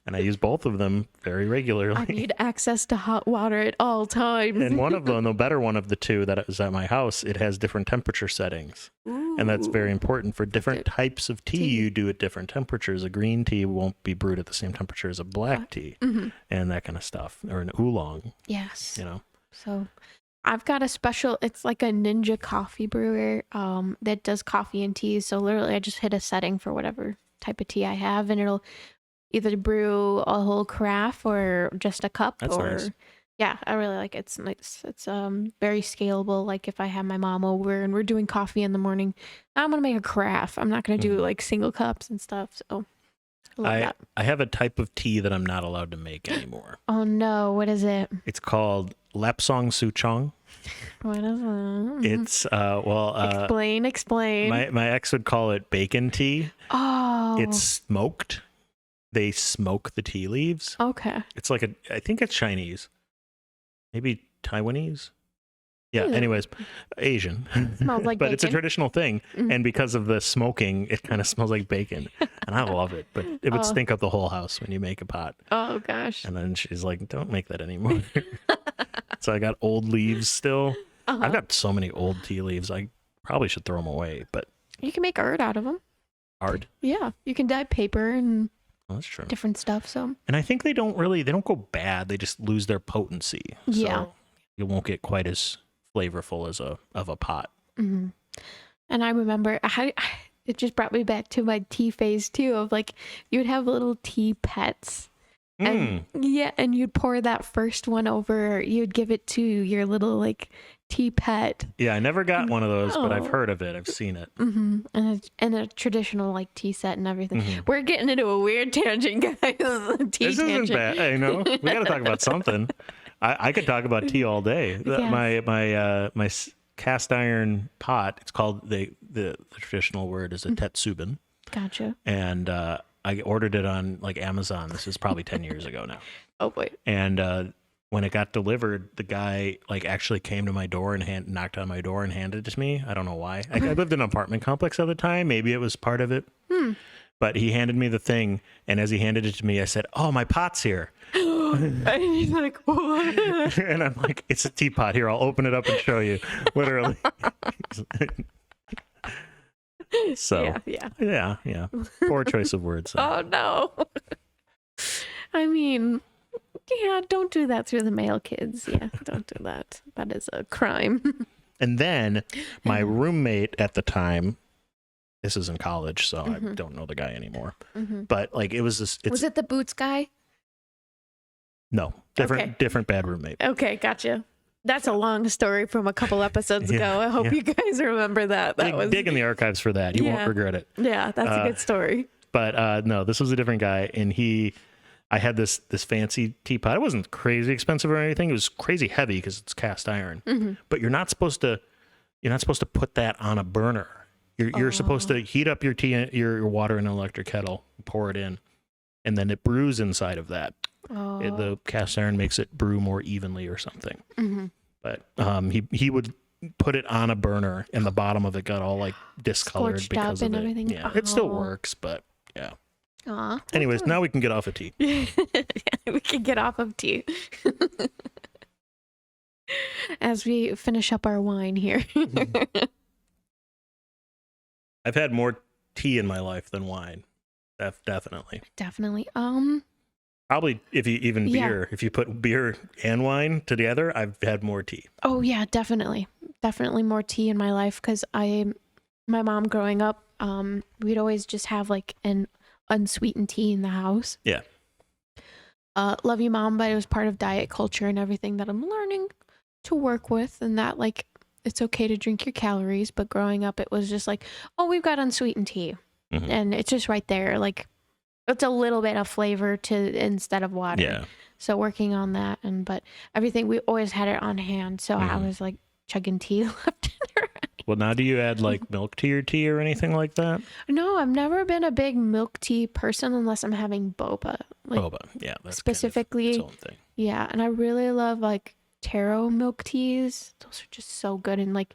And I use both of them very regularly. I need access to hot water at all times. And one of them, the better one of the two that is at my house, it has different temperature settings. Ooh. And that's very important for different types of tea you do at different temperatures. A green tea won't be brewed at the same temperature as a black tea and that kind of stuff. Or an oolong. Yes. You know. So I've got a special, it's like a ninja coffee brewer that does coffee and teas. So literally I just hit a setting for whatever type of tea I have, and it'll either brew a whole carafe or just a cup. That's nice. Yeah, I really like it. It's nice. It's very scalable. Like if I have my mom over and we're doing coffee in the morning, I'm going to make a carafe. I'm not going to do like single cups and stuff. So I love that. I have a type of tea that I'm not allowed to make anymore. Oh no, what is it? It's called Lapsang Souchong. What is it? It's Explain. My ex would call it bacon tea. Oh. It's smoked. They smoke the tea leaves. Okay. It's like I think it's Chinese. Maybe Taiwanese. Yeah, anyways, Asian. Smells like but bacon. it's a traditional thing. And because of the smoking, it kind of smells like bacon. And I love it. But it would stink up the whole house when you make a pot. Oh, gosh. And then she's like, don't make that anymore. So I got old leaves still. I've got so many old tea leaves. I probably should throw them away. But you can make art out of them. Art? Yeah. You can dye paper and that's true. different stuff. So. And I think they don't go bad. They just lose their potency. Yeah. So you won't get quite as flavorful as a pot. Mm-hmm. And I remember it just brought me back to my tea phase too, of like you would have little tea pets. And and you'd pour that first one over, you'd give it to your little like tea pet. Yeah, I never got one of those, but I've heard of it. I've seen it. Mm-hmm. And a traditional like tea set and everything. Mm-hmm. We're getting into a weird tangent, guys. This isn't bad. I know. We got to talk about something. I could talk about tea all day. Yeah. My cast iron pot. It's called the traditional word is a tetsubin. Gotcha. And I ordered it on like Amazon. This is probably 10 years ago now. Oh boy. And when it got delivered, the guy like actually came to my door and knocked on my door and handed it to me. I don't know why. I lived in an apartment complex at the time. Maybe it was part of it. But he handed me the thing, and as he handed it to me, I said, "Oh, my pot's here." And he's like, "What?" And I'm like, "It's a teapot. Here, I'll open it up and show you." Literally. So yeah. Poor choice of words. So. Oh no. I mean, yeah, don't do that through the mail, kids. Yeah, don't do that. That is a crime. And then my roommate at the time, this is in college, so I don't know the guy anymore. But like it was this. Was it the boots guy? No, different bad roommate. Okay, gotcha. That's a long story from a couple episodes ago. I hope you guys remember that. Dig in the archives for that. You won't regret it. Yeah, that's a good story. But no, this was a different guy, and I had this fancy teapot. It wasn't crazy expensive or anything. It was crazy heavy because it's cast iron. But you're not supposed to put that on a burner. You're supposed to heat up your tea, your water in an electric kettle, pour it in, and then it brews inside of that. The cast iron makes it brew more evenly or something. But he would put it on a burner, and the bottom of it got all like discolored scorched because up of and it. everything. Yeah, it still works, but yeah. Anyways, now we can get off of tea. We can get off of tea as we finish up our wine here. I've had more tea in my life than wine. Definitely. Probably if you even beer. If you put beer and wine together, I've had more tea. Oh yeah, definitely more tea in my life because my mom growing up, we'd always just have like an unsweetened tea in the house. Yeah. Love you, Mom, but it was part of diet culture and everything that I'm learning to work with, and that like it's okay to drink your calories, but growing up it was just like, oh, we've got unsweetened tea, and it's just right there, like it's a little bit of flavor to instead of water. Yeah. So working on that, but everything we always had it on hand, so I was like chugging tea left and right. Well, now do you add like milk to your tea or anything like that? No, I've never been a big milk tea person unless I'm having boba. Like, boba, yeah, that's specifically kind of its own thing. Yeah, and I really love like taro milk teas. Those are just so good, and like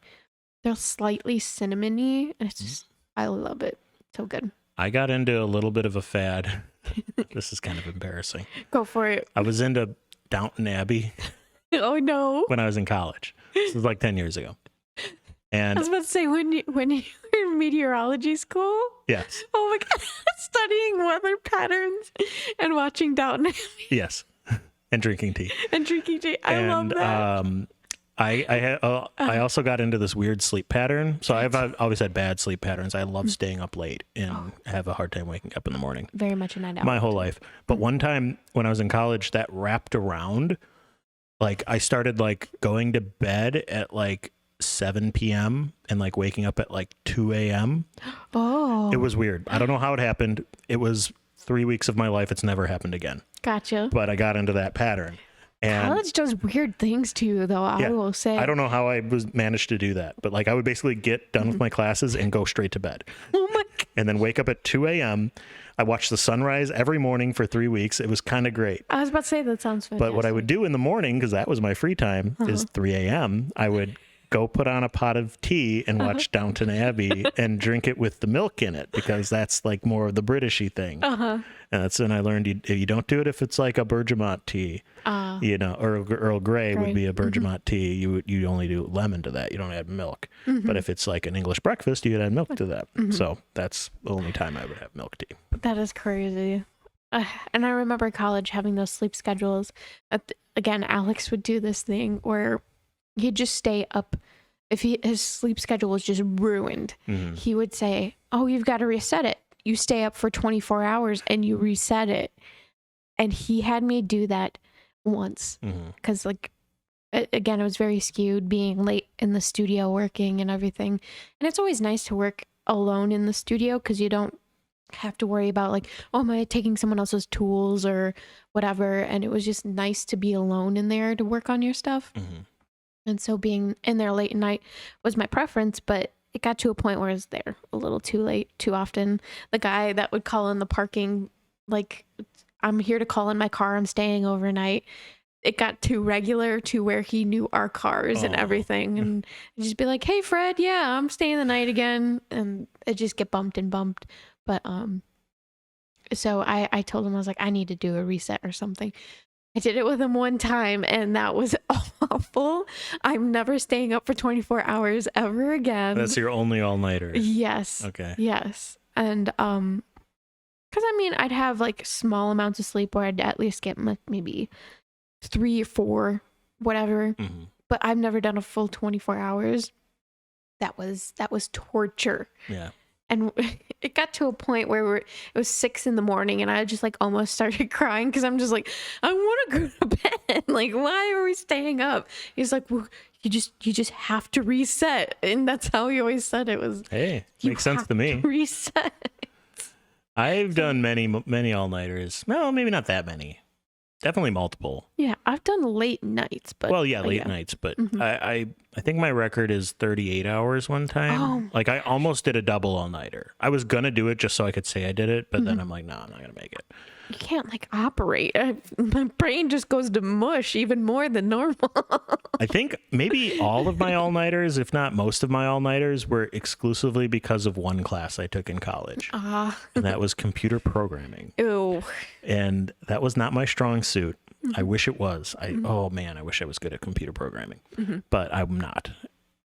they're slightly cinnamony, and it's just I love it. So good. I got into a little bit of a fad. This is kind of embarrassing. Go for it. I was into Downton Abbey. Oh no! When I was in college, this was like 10 years ago. And I was about to say when you were in meteorology school. Yes. Oh my God! Studying weather patterns and watching Downton Abbey. Yes, and drinking tea. I love that. I also got into this weird sleep pattern. So I've always had bad sleep patterns. I love staying up late and have a hard time waking up in the morning. Very much a night owl. My whole life. But one time when I was in college, that wrapped around. Like I started like going to bed at like 7 p.m. and like waking up at like 2 a.m. Oh. It was weird. I don't know how it happened. It was 3 weeks of my life, it's never happened again. Gotcha. But I got into that pattern. And college does weird things to you, though, I will say. I don't know how I managed to do that, but like I would basically get done with my classes and go straight to bed. Oh my God. And then wake up at 2 a.m. I watched the sunrise every morning for 3 weeks. It was kind of great. I was about to say, that sounds fantastic. But what I would do in the morning, because that was my free time, is 3 a.m. I would go put on a pot of tea and watch Downton Abbey and drink it with the milk in it, because that's like more of the Britishy thing. And that's when I learned you don't do it if it's like a Bergamot tea, you know, or Earl Grey would be a Bergamot tea. You only do lemon to that. You don't add milk. But if it's like an English breakfast, you'd add milk to that. So that's the only time I would have milk tea. That is crazy. And I remember college having those sleep schedules. Again, Alex would do this thing where he'd just stay up. If his sleep schedule was just ruined, he would say, "Oh, you've got to reset it. You stay up for 24 hours and you reset it." And he had me do that once because, like, again, it was very skewed, being late in the studio working and everything. And it's always nice to work alone in the studio because you don't have to worry about like, oh, am I taking someone else's tools or whatever. And it was just nice to be alone in there to work on your stuff. And so being in there late at night was my preference, but it got to a point where I was there a little too late, too often. The guy that would call in the parking, like, I'm here to call in my car, I'm staying overnight. It got too regular to where he knew our cars and everything. And I'd just be like, "Hey, Fred, yeah, I'm staying the night again." And it just get bumped and bumped. But so I told him, I was like, I need to do a reset or something. I did it with him one time and that was awful. I'm never staying up for 24 hours ever again. That's your only all-nighter? Yes. Okay. Yes. And because I mean, I'd have like small amounts of sleep where I'd at least get maybe 3 or 4, whatever. But I've never done a full 24 hours. That was torture. Yeah. And it got to a point where it was 6 a.m. and I just like almost started crying because I'm just like, I want to go to bed. Like, why are we staying up? He's like, well, you just have to reset. And that's how he always said it was. Hey, makes sense to me. Reset. I've done many all-nighters. Well, maybe not that many. Definitely multiple. Yeah, I've done late nights, but late nights, but I think my record is 38 hours one time. Like I almost did a double all-nighter. I was gonna do it just so I could say I did it, but then I'm like, no, I'm not gonna make it. You can't like operate. My brain just goes to mush even more than normal. I think maybe all of my all-nighters, if not most of my all-nighters, were exclusively because of one class I took in college. And that was computer programming. Ew. And that was not my strong suit. I wish it was. Oh man, I wish I was good at computer programming. But I'm not.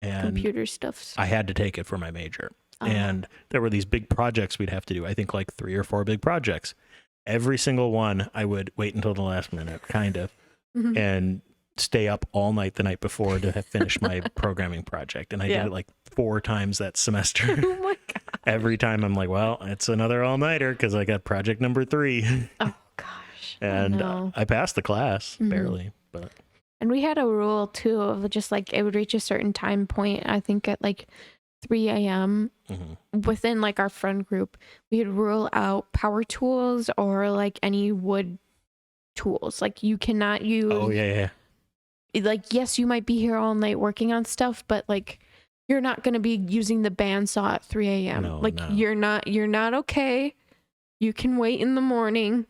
And computer stuff. I had to take it for my major. And there were these big projects we'd have to do. I think like 3 or 4 big projects. Every single one, I would wait until the last minute, kind of, and stay up all night the night before to have finished my programming project. And I did it like 4 times that semester. Oh my God. Every time I'm like, well, it's another all-nighter because I got project number 3. Oh, gosh. And I passed the class, barely. But And we had a rule, too, of just like it would reach a certain time point, I think at like 3 a.m. Within like our friend group, we'd rule out power tools or like any wood tools. Like you cannot use. Oh yeah. Like yes, you might be here all night working on stuff, but like you're not going to be using the bandsaw at 3 a.m. No, like no. you're not okay. You can wait in the morning.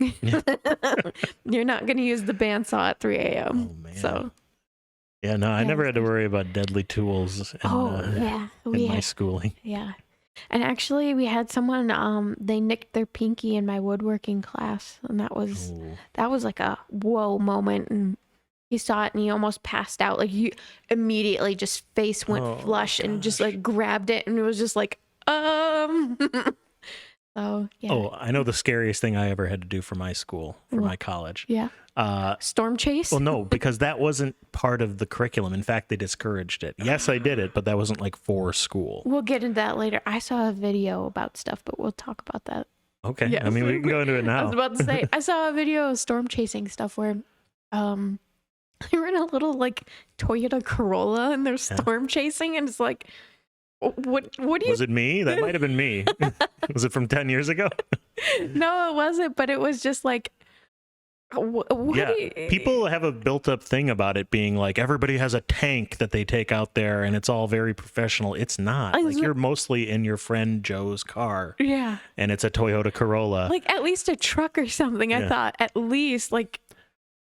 You're not going to use the bandsaw at 3 a.m. Oh man. So. Yeah, no, I never had to worry about deadly tools in my schooling. Yeah. And actually we had someone, they nicked their pinky in my woodworking class. And that was like a whoa moment. And he saw it and he almost passed out. Like he immediately just face went flush and just like grabbed it. And it was just like, So, yeah. Oh, I know the scariest thing I ever had to do for my school, for my college. Yeah. Storm chase? Well, no, because that wasn't part of the curriculum. In fact, they discouraged it. Yes, I did it, but that wasn't like for school. We'll get into that later. I saw a video about stuff, but we'll talk about that. Okay. Yes. I mean, we can go into it now. I was about to say, I saw a video of storm chasing stuff where they were in a little like Toyota Corolla and they're storm chasing and it's like, what do you... Was it me? That might have been me. Was it from 10 years ago? No, it wasn't, but it was just like, people have a built-up thing about it being like everybody has a tank that they take out there and it's all very professional. It's not. Like, you're mostly in your friend Joe's car. Yeah. And it's a Toyota Corolla. Like, at least a truck or something. Yeah. I thought at least like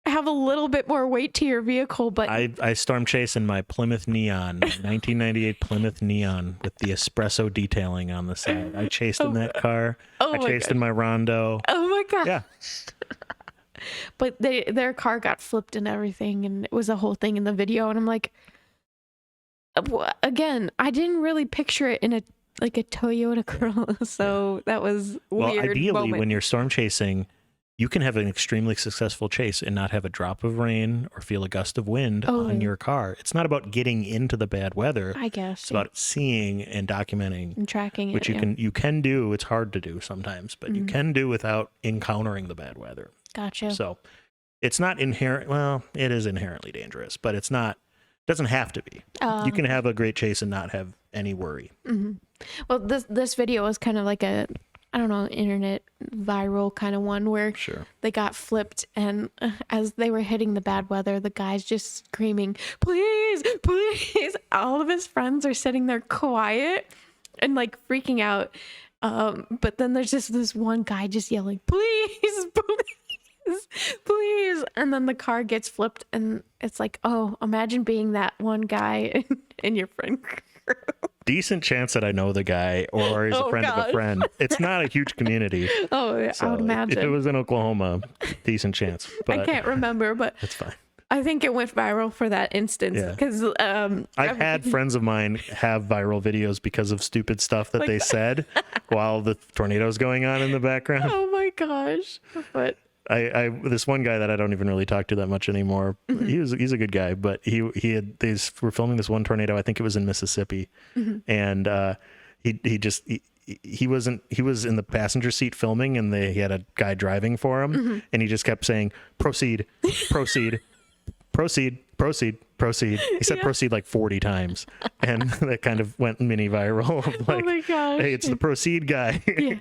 have a little bit more weight to your vehicle. But I storm chase in my Plymouth Neon, 1998 Plymouth Neon with the espresso detailing on the side. I chased in that car. I chased in my Rondo. Oh my God. Yeah. But their car got flipped and everything, and it was a whole thing in the video. And I'm like, again, I didn't really picture it in a Toyota Corolla, so that was weird. Well, ideally, moment. when you're storm chasing, you can have an extremely successful chase and not have a drop of rain or feel a gust of wind on your car. It's not about getting into the bad weather. I guess it's about seeing and documenting and tracking it, which you can do. It's hard to do sometimes, but you can do without encountering the bad weather. Gotcha. So it's not inherent. Well, it is inherently dangerous, but it's not. Doesn't have to be. You can have a great chase and not have any worry. Mm-hmm. Well, this video was kind of like a, I don't know, internet viral kind of one where they got flipped, and as they were hitting the bad weather, the guy's just screaming, "Please, please!" All of his friends are sitting there quiet and like freaking out. But then there's just this one guy just yelling, "Please, please, please!" And then the car gets flipped, and it's like, oh, imagine being that one guy in your friend crew. Decent chance that I know the guy or is a friend of a friend. It's not a huge community. Oh, yeah, so I would imagine. If it was in Oklahoma, decent chance. But I can't remember, but it's fine. I think it went viral for that instance because I've had friends of mine have viral videos because of stupid stuff that they said while the tornado's going on in the background. Oh my gosh! But I this one guy that I don't even really talk to that much anymore. He's a good guy, but they were filming this one tornado. I think it was in Mississippi, and he was in the passenger seat filming, and he had a guy driving for him, and he just kept saying, "Proceed, proceed, proceed, proceed, proceed." He said proceed like 40 times, and that kind of went mini viral. Like, oh my gosh! Hey, it's the proceed guy. Yeah.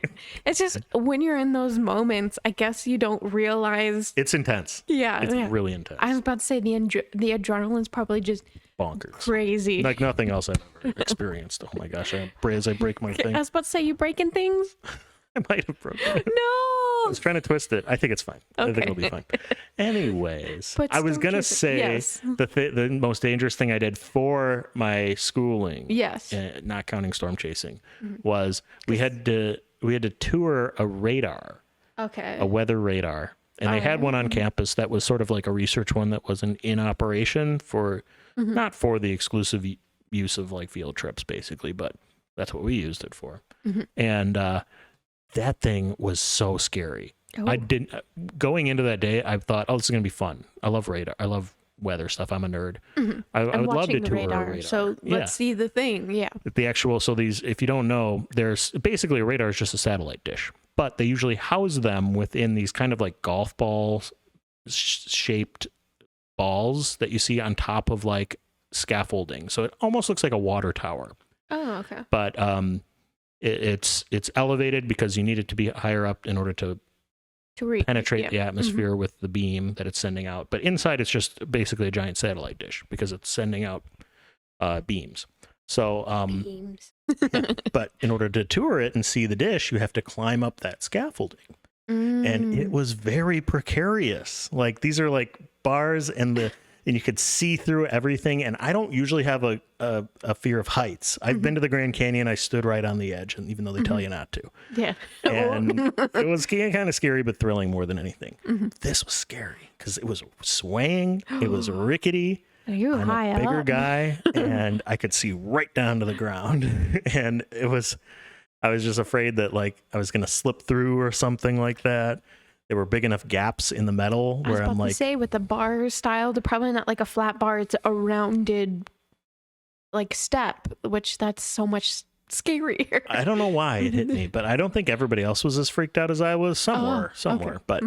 It's just when you're in those moments, I guess you don't realize it's intense. Yeah, it's really intense. I was about to say the adrenaline's probably just bonkers, crazy, like nothing else I've ever experienced. Oh my gosh! I break my thing. I was about to say, you breaking things? I might have broken it. No! I was trying to twist it. I think it's fine. Okay. I think it'll be fine. Anyways, but I was going to say the most dangerous thing I did for my schooling, not counting storm chasing, was we had to tour a radar. Okay. A weather radar. And they had one on campus that was sort of like a research one that wasn't in operation for, not for the exclusive use of like field trips basically, but that's what we used it for. And that thing was so scary. I didn't going into that day. I thought, oh, this is gonna be fun. I love radar. I love weather stuff. I'm a nerd. I would love to tour a radar. So let's see the thing. Yeah. The actual. So these, if you don't know, there's basically a radar is just a satellite dish, but they usually house them within these kind of like golf ball shaped balls that you see on top of like scaffolding. So it almost looks like a water tower. Oh, okay. But it's elevated because you need it to be higher up in order to penetrate the atmosphere with the beam that it's sending out. But inside it's just basically a giant satellite dish because it's sending out beams. So beams. But in order to tour it and see the dish, you have to climb up that scaffolding. And it was very precarious. Like these are like bars and you could see through everything. And I don't usually have a fear of heights. I've been to the Grand Canyon. I stood right on the edge, and even though they tell you not to. Yeah. And it was kind of scary, but thrilling more than anything. This was scary because it was swaying. It was rickety. I'm a bigger guy, and I could see right down to the ground. And I was just afraid that like I was going to slip through or something like that. There were big enough gaps in the metal where I'm like, to say with the bar style, they're probably not like a flat bar. It's a rounded like step, which that's so much scarier. I don't know why it hit me, but I don't think everybody else was as freaked out as I was somewhere, but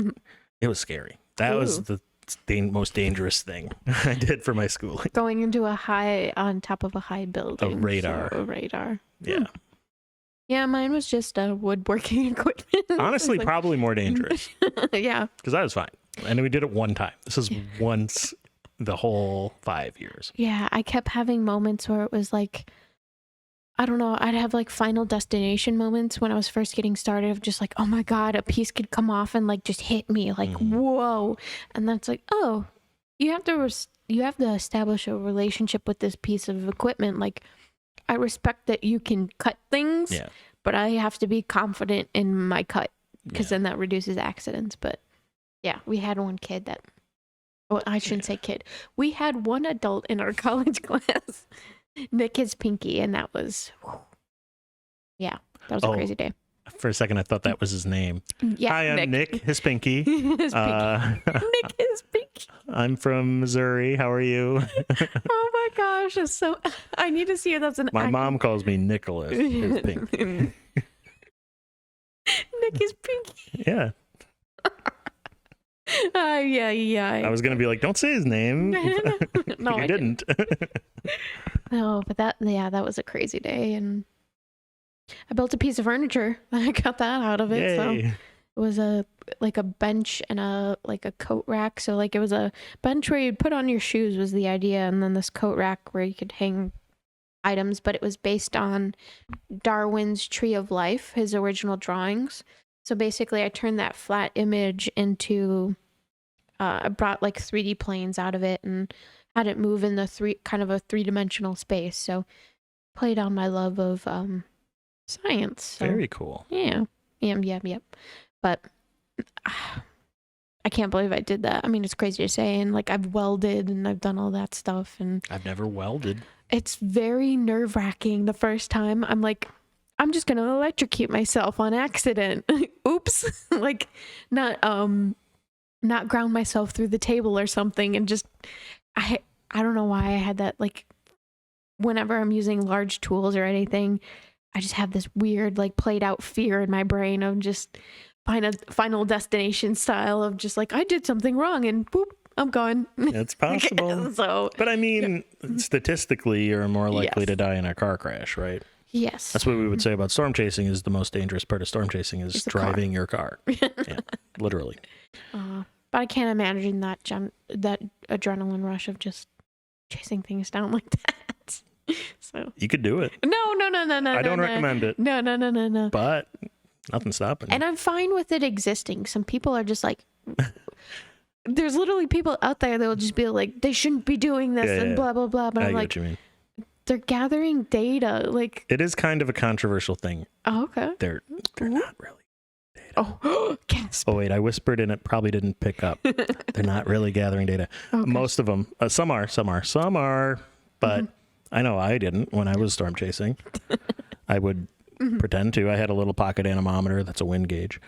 it was scary. That was the most dangerous thing I did for my schooling. Going into on top of a high building. A radar. So a radar. Yeah. Yeah, mine was just woodworking equipment. Honestly, Like, probably more dangerous. yeah. Because I was fine. And we did it one time. This is once the whole 5 years. Yeah, I kept having moments where it was like, I don't know, I'd have like Final Destination moments when I was first getting started of just like, oh my God, a piece could come off and like just hit me, like, whoa. And that's like, oh, you have to establish a relationship with this piece of equipment. Like, I respect that you can cut things, but I have to be confident in my cut because then that reduces accidents. But yeah, we had one kid that, well, I shouldn't say kid. We had one adult in our college class nick his pinky, and that was, that was a crazy day. For a second, I thought that was his name. Yeah, Hi, I'm Nick, his pinky. His pinky. Nick his pinky. I'm from Missouri. How are you? Oh my gosh, it's so. I need to see if that's an. My mom calls me Nicholas, his pinky. Nick his pinky. Yeah. Yeah. I was gonna be like, don't say his name. No, I didn't. No, but that was a crazy day, and I built a piece of furniture. I got that out of it. Yay. So it was a bench and a coat rack. So like it was a bench where you'd put on your shoes was the idea, and then this coat rack where you could hang items. But it was based on Darwin's Tree of Life, his original drawings. So basically, I turned that flat image into. I brought like 3D planes out of it and had it move in the kind of a 3-dimensional space. So played on my love of science. So, very cool. Yeah. But I can't believe I did that. I mean, it's crazy to say. And like I've welded and I've done all that stuff. And I've never welded. It's very nerve-wracking the first time. I'm like, I'm just going to electrocute myself on accident. Oops. Like not ground myself through the table or something. And just, I don't know why I had that. Like whenever I'm using large tools or anything, I just have this weird, like played out fear in my brain of just Final Destination style of just like, I did something wrong and boop, I'm gone. It's possible. So, but I mean, statistically, you're more likely to die in a car crash, right? Yes. That's what we would say about storm chasing is the most dangerous part of storm chasing is driving your car. Yeah, literally. But I can't imagine that adrenaline rush of just chasing things down like that. So you could do it. No. I don't recommend it. No. But nothing's stopping. And I'm fine with it existing. Some people are just like, there's literally people out there that will just be like, they shouldn't be doing this and blah blah blah. But I'm like, what you mean. They're gathering data. Like it is kind of a controversial thing. Oh, okay. They're not really. Oh, gasp. Oh, wait, I whispered and it probably didn't pick up. They're not really gathering data. Okay. Most of them, some are, but I know I didn't when I was storm chasing. I would pretend to. I had a little pocket anemometer that's a wind gauge,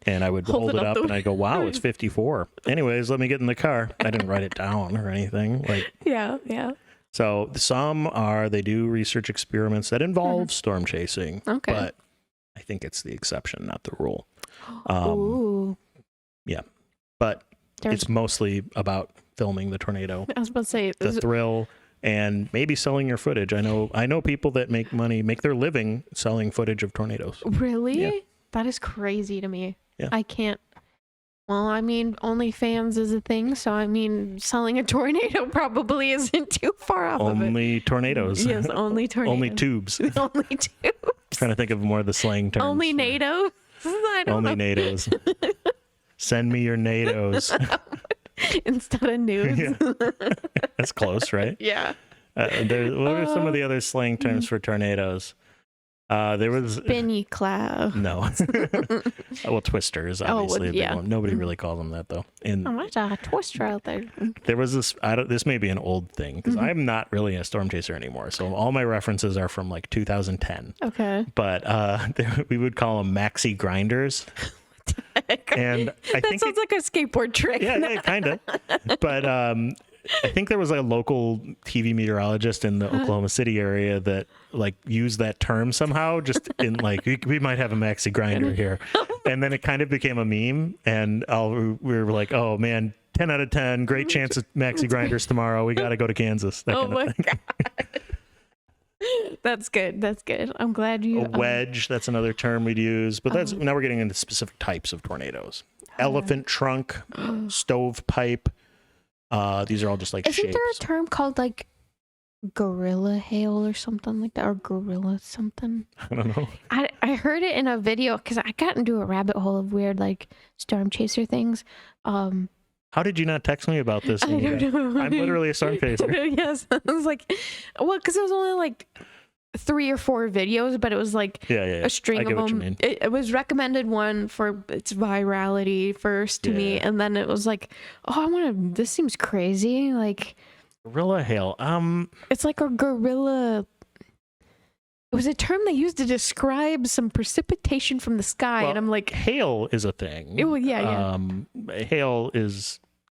and I would hold it up and I'd go, wow, it's 54. Anyways, let me get in the car. I didn't write it down or anything. Like Yeah. So they do research experiments that involve storm chasing, but I think it's the exception, not the rule. Ooh. Yeah, but it's mostly about filming the tornado. I was about to say the thrill and maybe selling your footage. I know people that make their living selling footage of tornadoes. Really? Yeah. That is crazy to me. Yeah. I can't. Well, I mean, OnlyFans is a thing, so I mean, selling a tornado probably isn't too far off of it. Only tornadoes. Yes, only tornadoes. Only tubes. Only tubes. Trying to think of more of the slang terms. Only NATOs? I don't know. Only NATOs. Send me your NATOs. Instead of nudes. Yeah. That's close, right? Yeah. What are some of the other slang terms for tornadoes? There was spinny cloud. No. Well, twisters, obviously. Nobody really calls them that, though. There's a twister out there. There was this. This may be an old thing because I'm not really a storm chaser anymore. So all my references are from like 2010. Okay. But we would call them maxi grinders. And I think sounds like a skateboard trick. Yeah, kind of. But I think there was a local TV meteorologist in the Oklahoma City area that like used that term somehow, just in like we might have a maxi grinder here, and then it kind of became a meme, and we were like, oh man, 10 out of 10, great chance of maxi grinders tomorrow. We got to go to Kansas. That kind of thing. That's good. That's good. I'm glad you. A wedge, that's another term we'd use. But that's now we're getting into specific types of tornadoes. Elephant trunk, stovepipe. These are all just like Isn't shapes. there a term called like gorilla hail or something like that, or gorilla something? I don't know. I heard it in a video because I got into a rabbit hole of weird like storm chaser things. How did you not text me about this? I don't know. I'm literally a storm chaser. Yes, I was like, well, because it was only like 3 or 4 videos, but it was like a string of them. It was recommended one for its virality first to me, and then it was like, oh, I want to. This seems crazy. Like gorilla hail. It's like a gorilla. It was a term they used to describe some precipitation from the sky, and I'm like, hail is a thing. Hail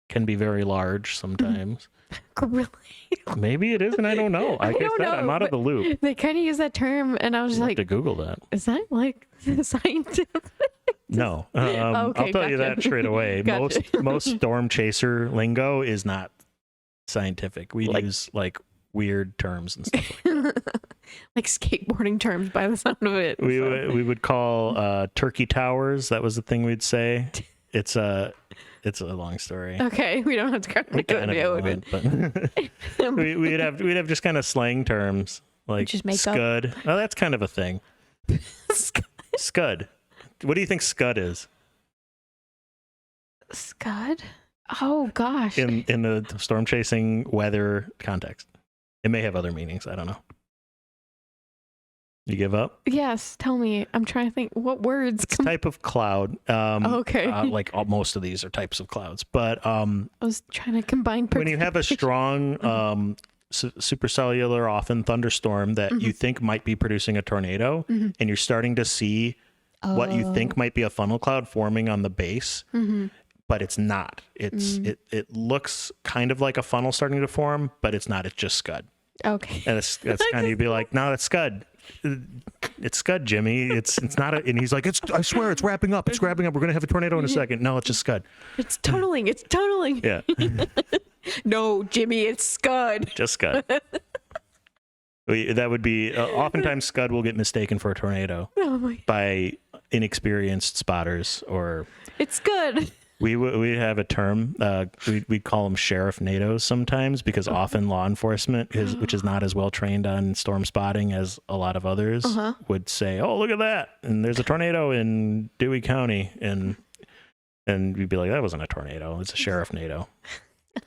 can be very large sometimes. Gorilla hail. Maybe it is, and I don't know. I don't know, I'm out of the loop. They kind of use that term, and I was You'll like, have to Google that. Is that like scientific? No. Okay, I'll tell you that straight away. Gotcha. Most storm chaser lingo is not scientific. We use like weird terms and stuff like that. Like skateboarding terms by the sound of it. We would call turkey towers. That was the thing we'd say. It's a long story. Okay, we don't have to but we'd have just kind of slang terms like just make scud. Oh, that's kind of a thing. Scud. What do you think scud is? Scud? Oh gosh. In the storm chasing weather context. It may have other meanings. I don't know. You give up? Yes. Tell me. I'm trying to think. What words? It's a type of cloud. Okay. Like most of these are types of clouds, but I was trying to combine. When you have a strong supercellular, often thunderstorm that you think might be producing a tornado, and you're starting to see what you think might be a funnel cloud forming on the base. But it's not. It looks kind of like a funnel starting to form, but it's not. It's just scud. Okay. And that's kind of, you'd be like, no, that's scud. It's scud, Jimmy. It's not. And he's like, I swear, it's wrapping up. It's wrapping up. We're gonna have a tornado in a second. No, it's just scud. It's tunneling. It's tunneling. Yeah. No, Jimmy, it's scud. Just scud. That would be oftentimes scud will get mistaken for a tornado by inexperienced spotters, or it's good. We have a term. We'd call them sheriff NATOs sometimes, because often law enforcement which is not as well trained on storm spotting as a lot of others, would say, "Oh, look at that! And there's a tornado in Dewey County," and we'd be like, "That wasn't a tornado. It's a sheriff NATO."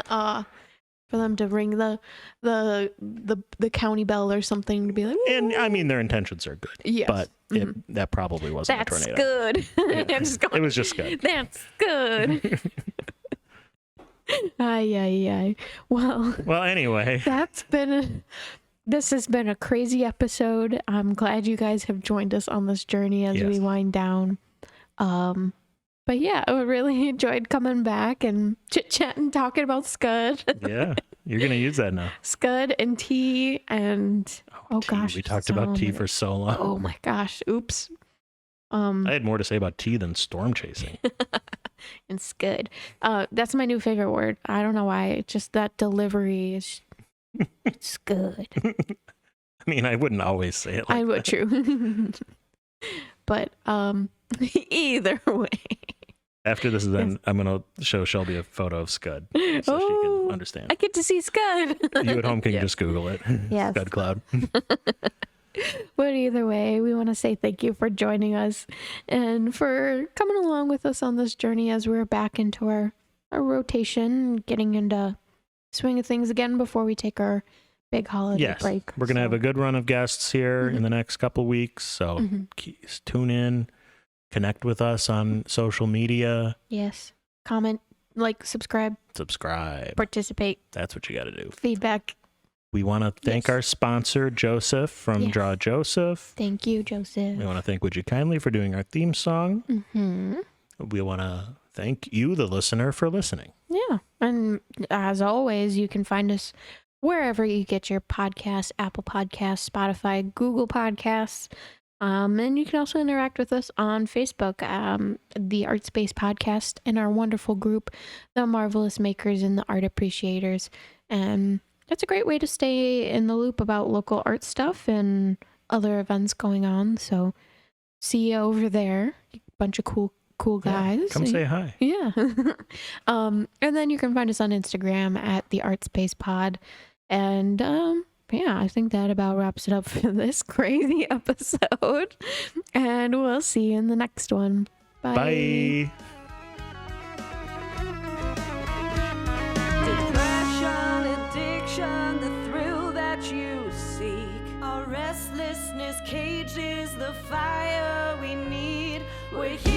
For them to ring the county bell or something to be like, woo. And I mean, their intentions are good. Yes. But that probably wasn't a tornado. That's good. Yeah. It was just good. That's good. Ay. Well, anyway. This has been a crazy episode. I'm glad you guys have joined us on this journey as we wind down. But yeah, I really enjoyed coming back and chit-chatting, talking about Scud. Yeah, you're going to use that now. Scud and tea and... Oh gosh. We talked about tea for so long. Oh my gosh. Oops. I had more to say about tea than storm chasing. And Scud. That's my new favorite word. I don't know why. It's just that delivery is... It's good. I mean, I wouldn't always say it like I would, that. true. But either way. After this is done, I'm going to show Shelby a photo of Scud so she can understand. I get to see Scud. You at home can just Google it. Yes. Scud cloud. But either way, we want to say thank you for joining us and for coming along with us on this journey as we're back into our rotation, getting into swing of things again before we take our big holiday break. We're going to have a good run of guests here in the next couple weeks. So tune in, connect with us on social media. Yes. Comment, like, subscribe, participate. That's what you got to do. Feedback. We want to thank our sponsor, Joseph from Draw Joseph. Thank you, Joseph. We want to thank Would You Kindly for doing our theme song. We want to thank you, the listener, for listening. Yeah. And as always, you can find us wherever you get your podcasts, Apple Podcasts, Spotify, Google Podcasts. And you can also interact with us on Facebook, the ArtSpace podcast, and our wonderful group, the Marvelous Makers and the Art Appreciators. And it's a great way to stay in the loop about local art stuff and other events going on. So see you over there. Bunch of cool guys. Yeah, come say hi. Yeah. And then you can find us on Instagram at the ArtSpace Pod. And yeah, I think that about wraps it up for this crazy episode. And we'll see you in the next one. Bye. Bye. Depression, addiction, the thrill that you seek. Our restlessness cages the fire we need. We're here.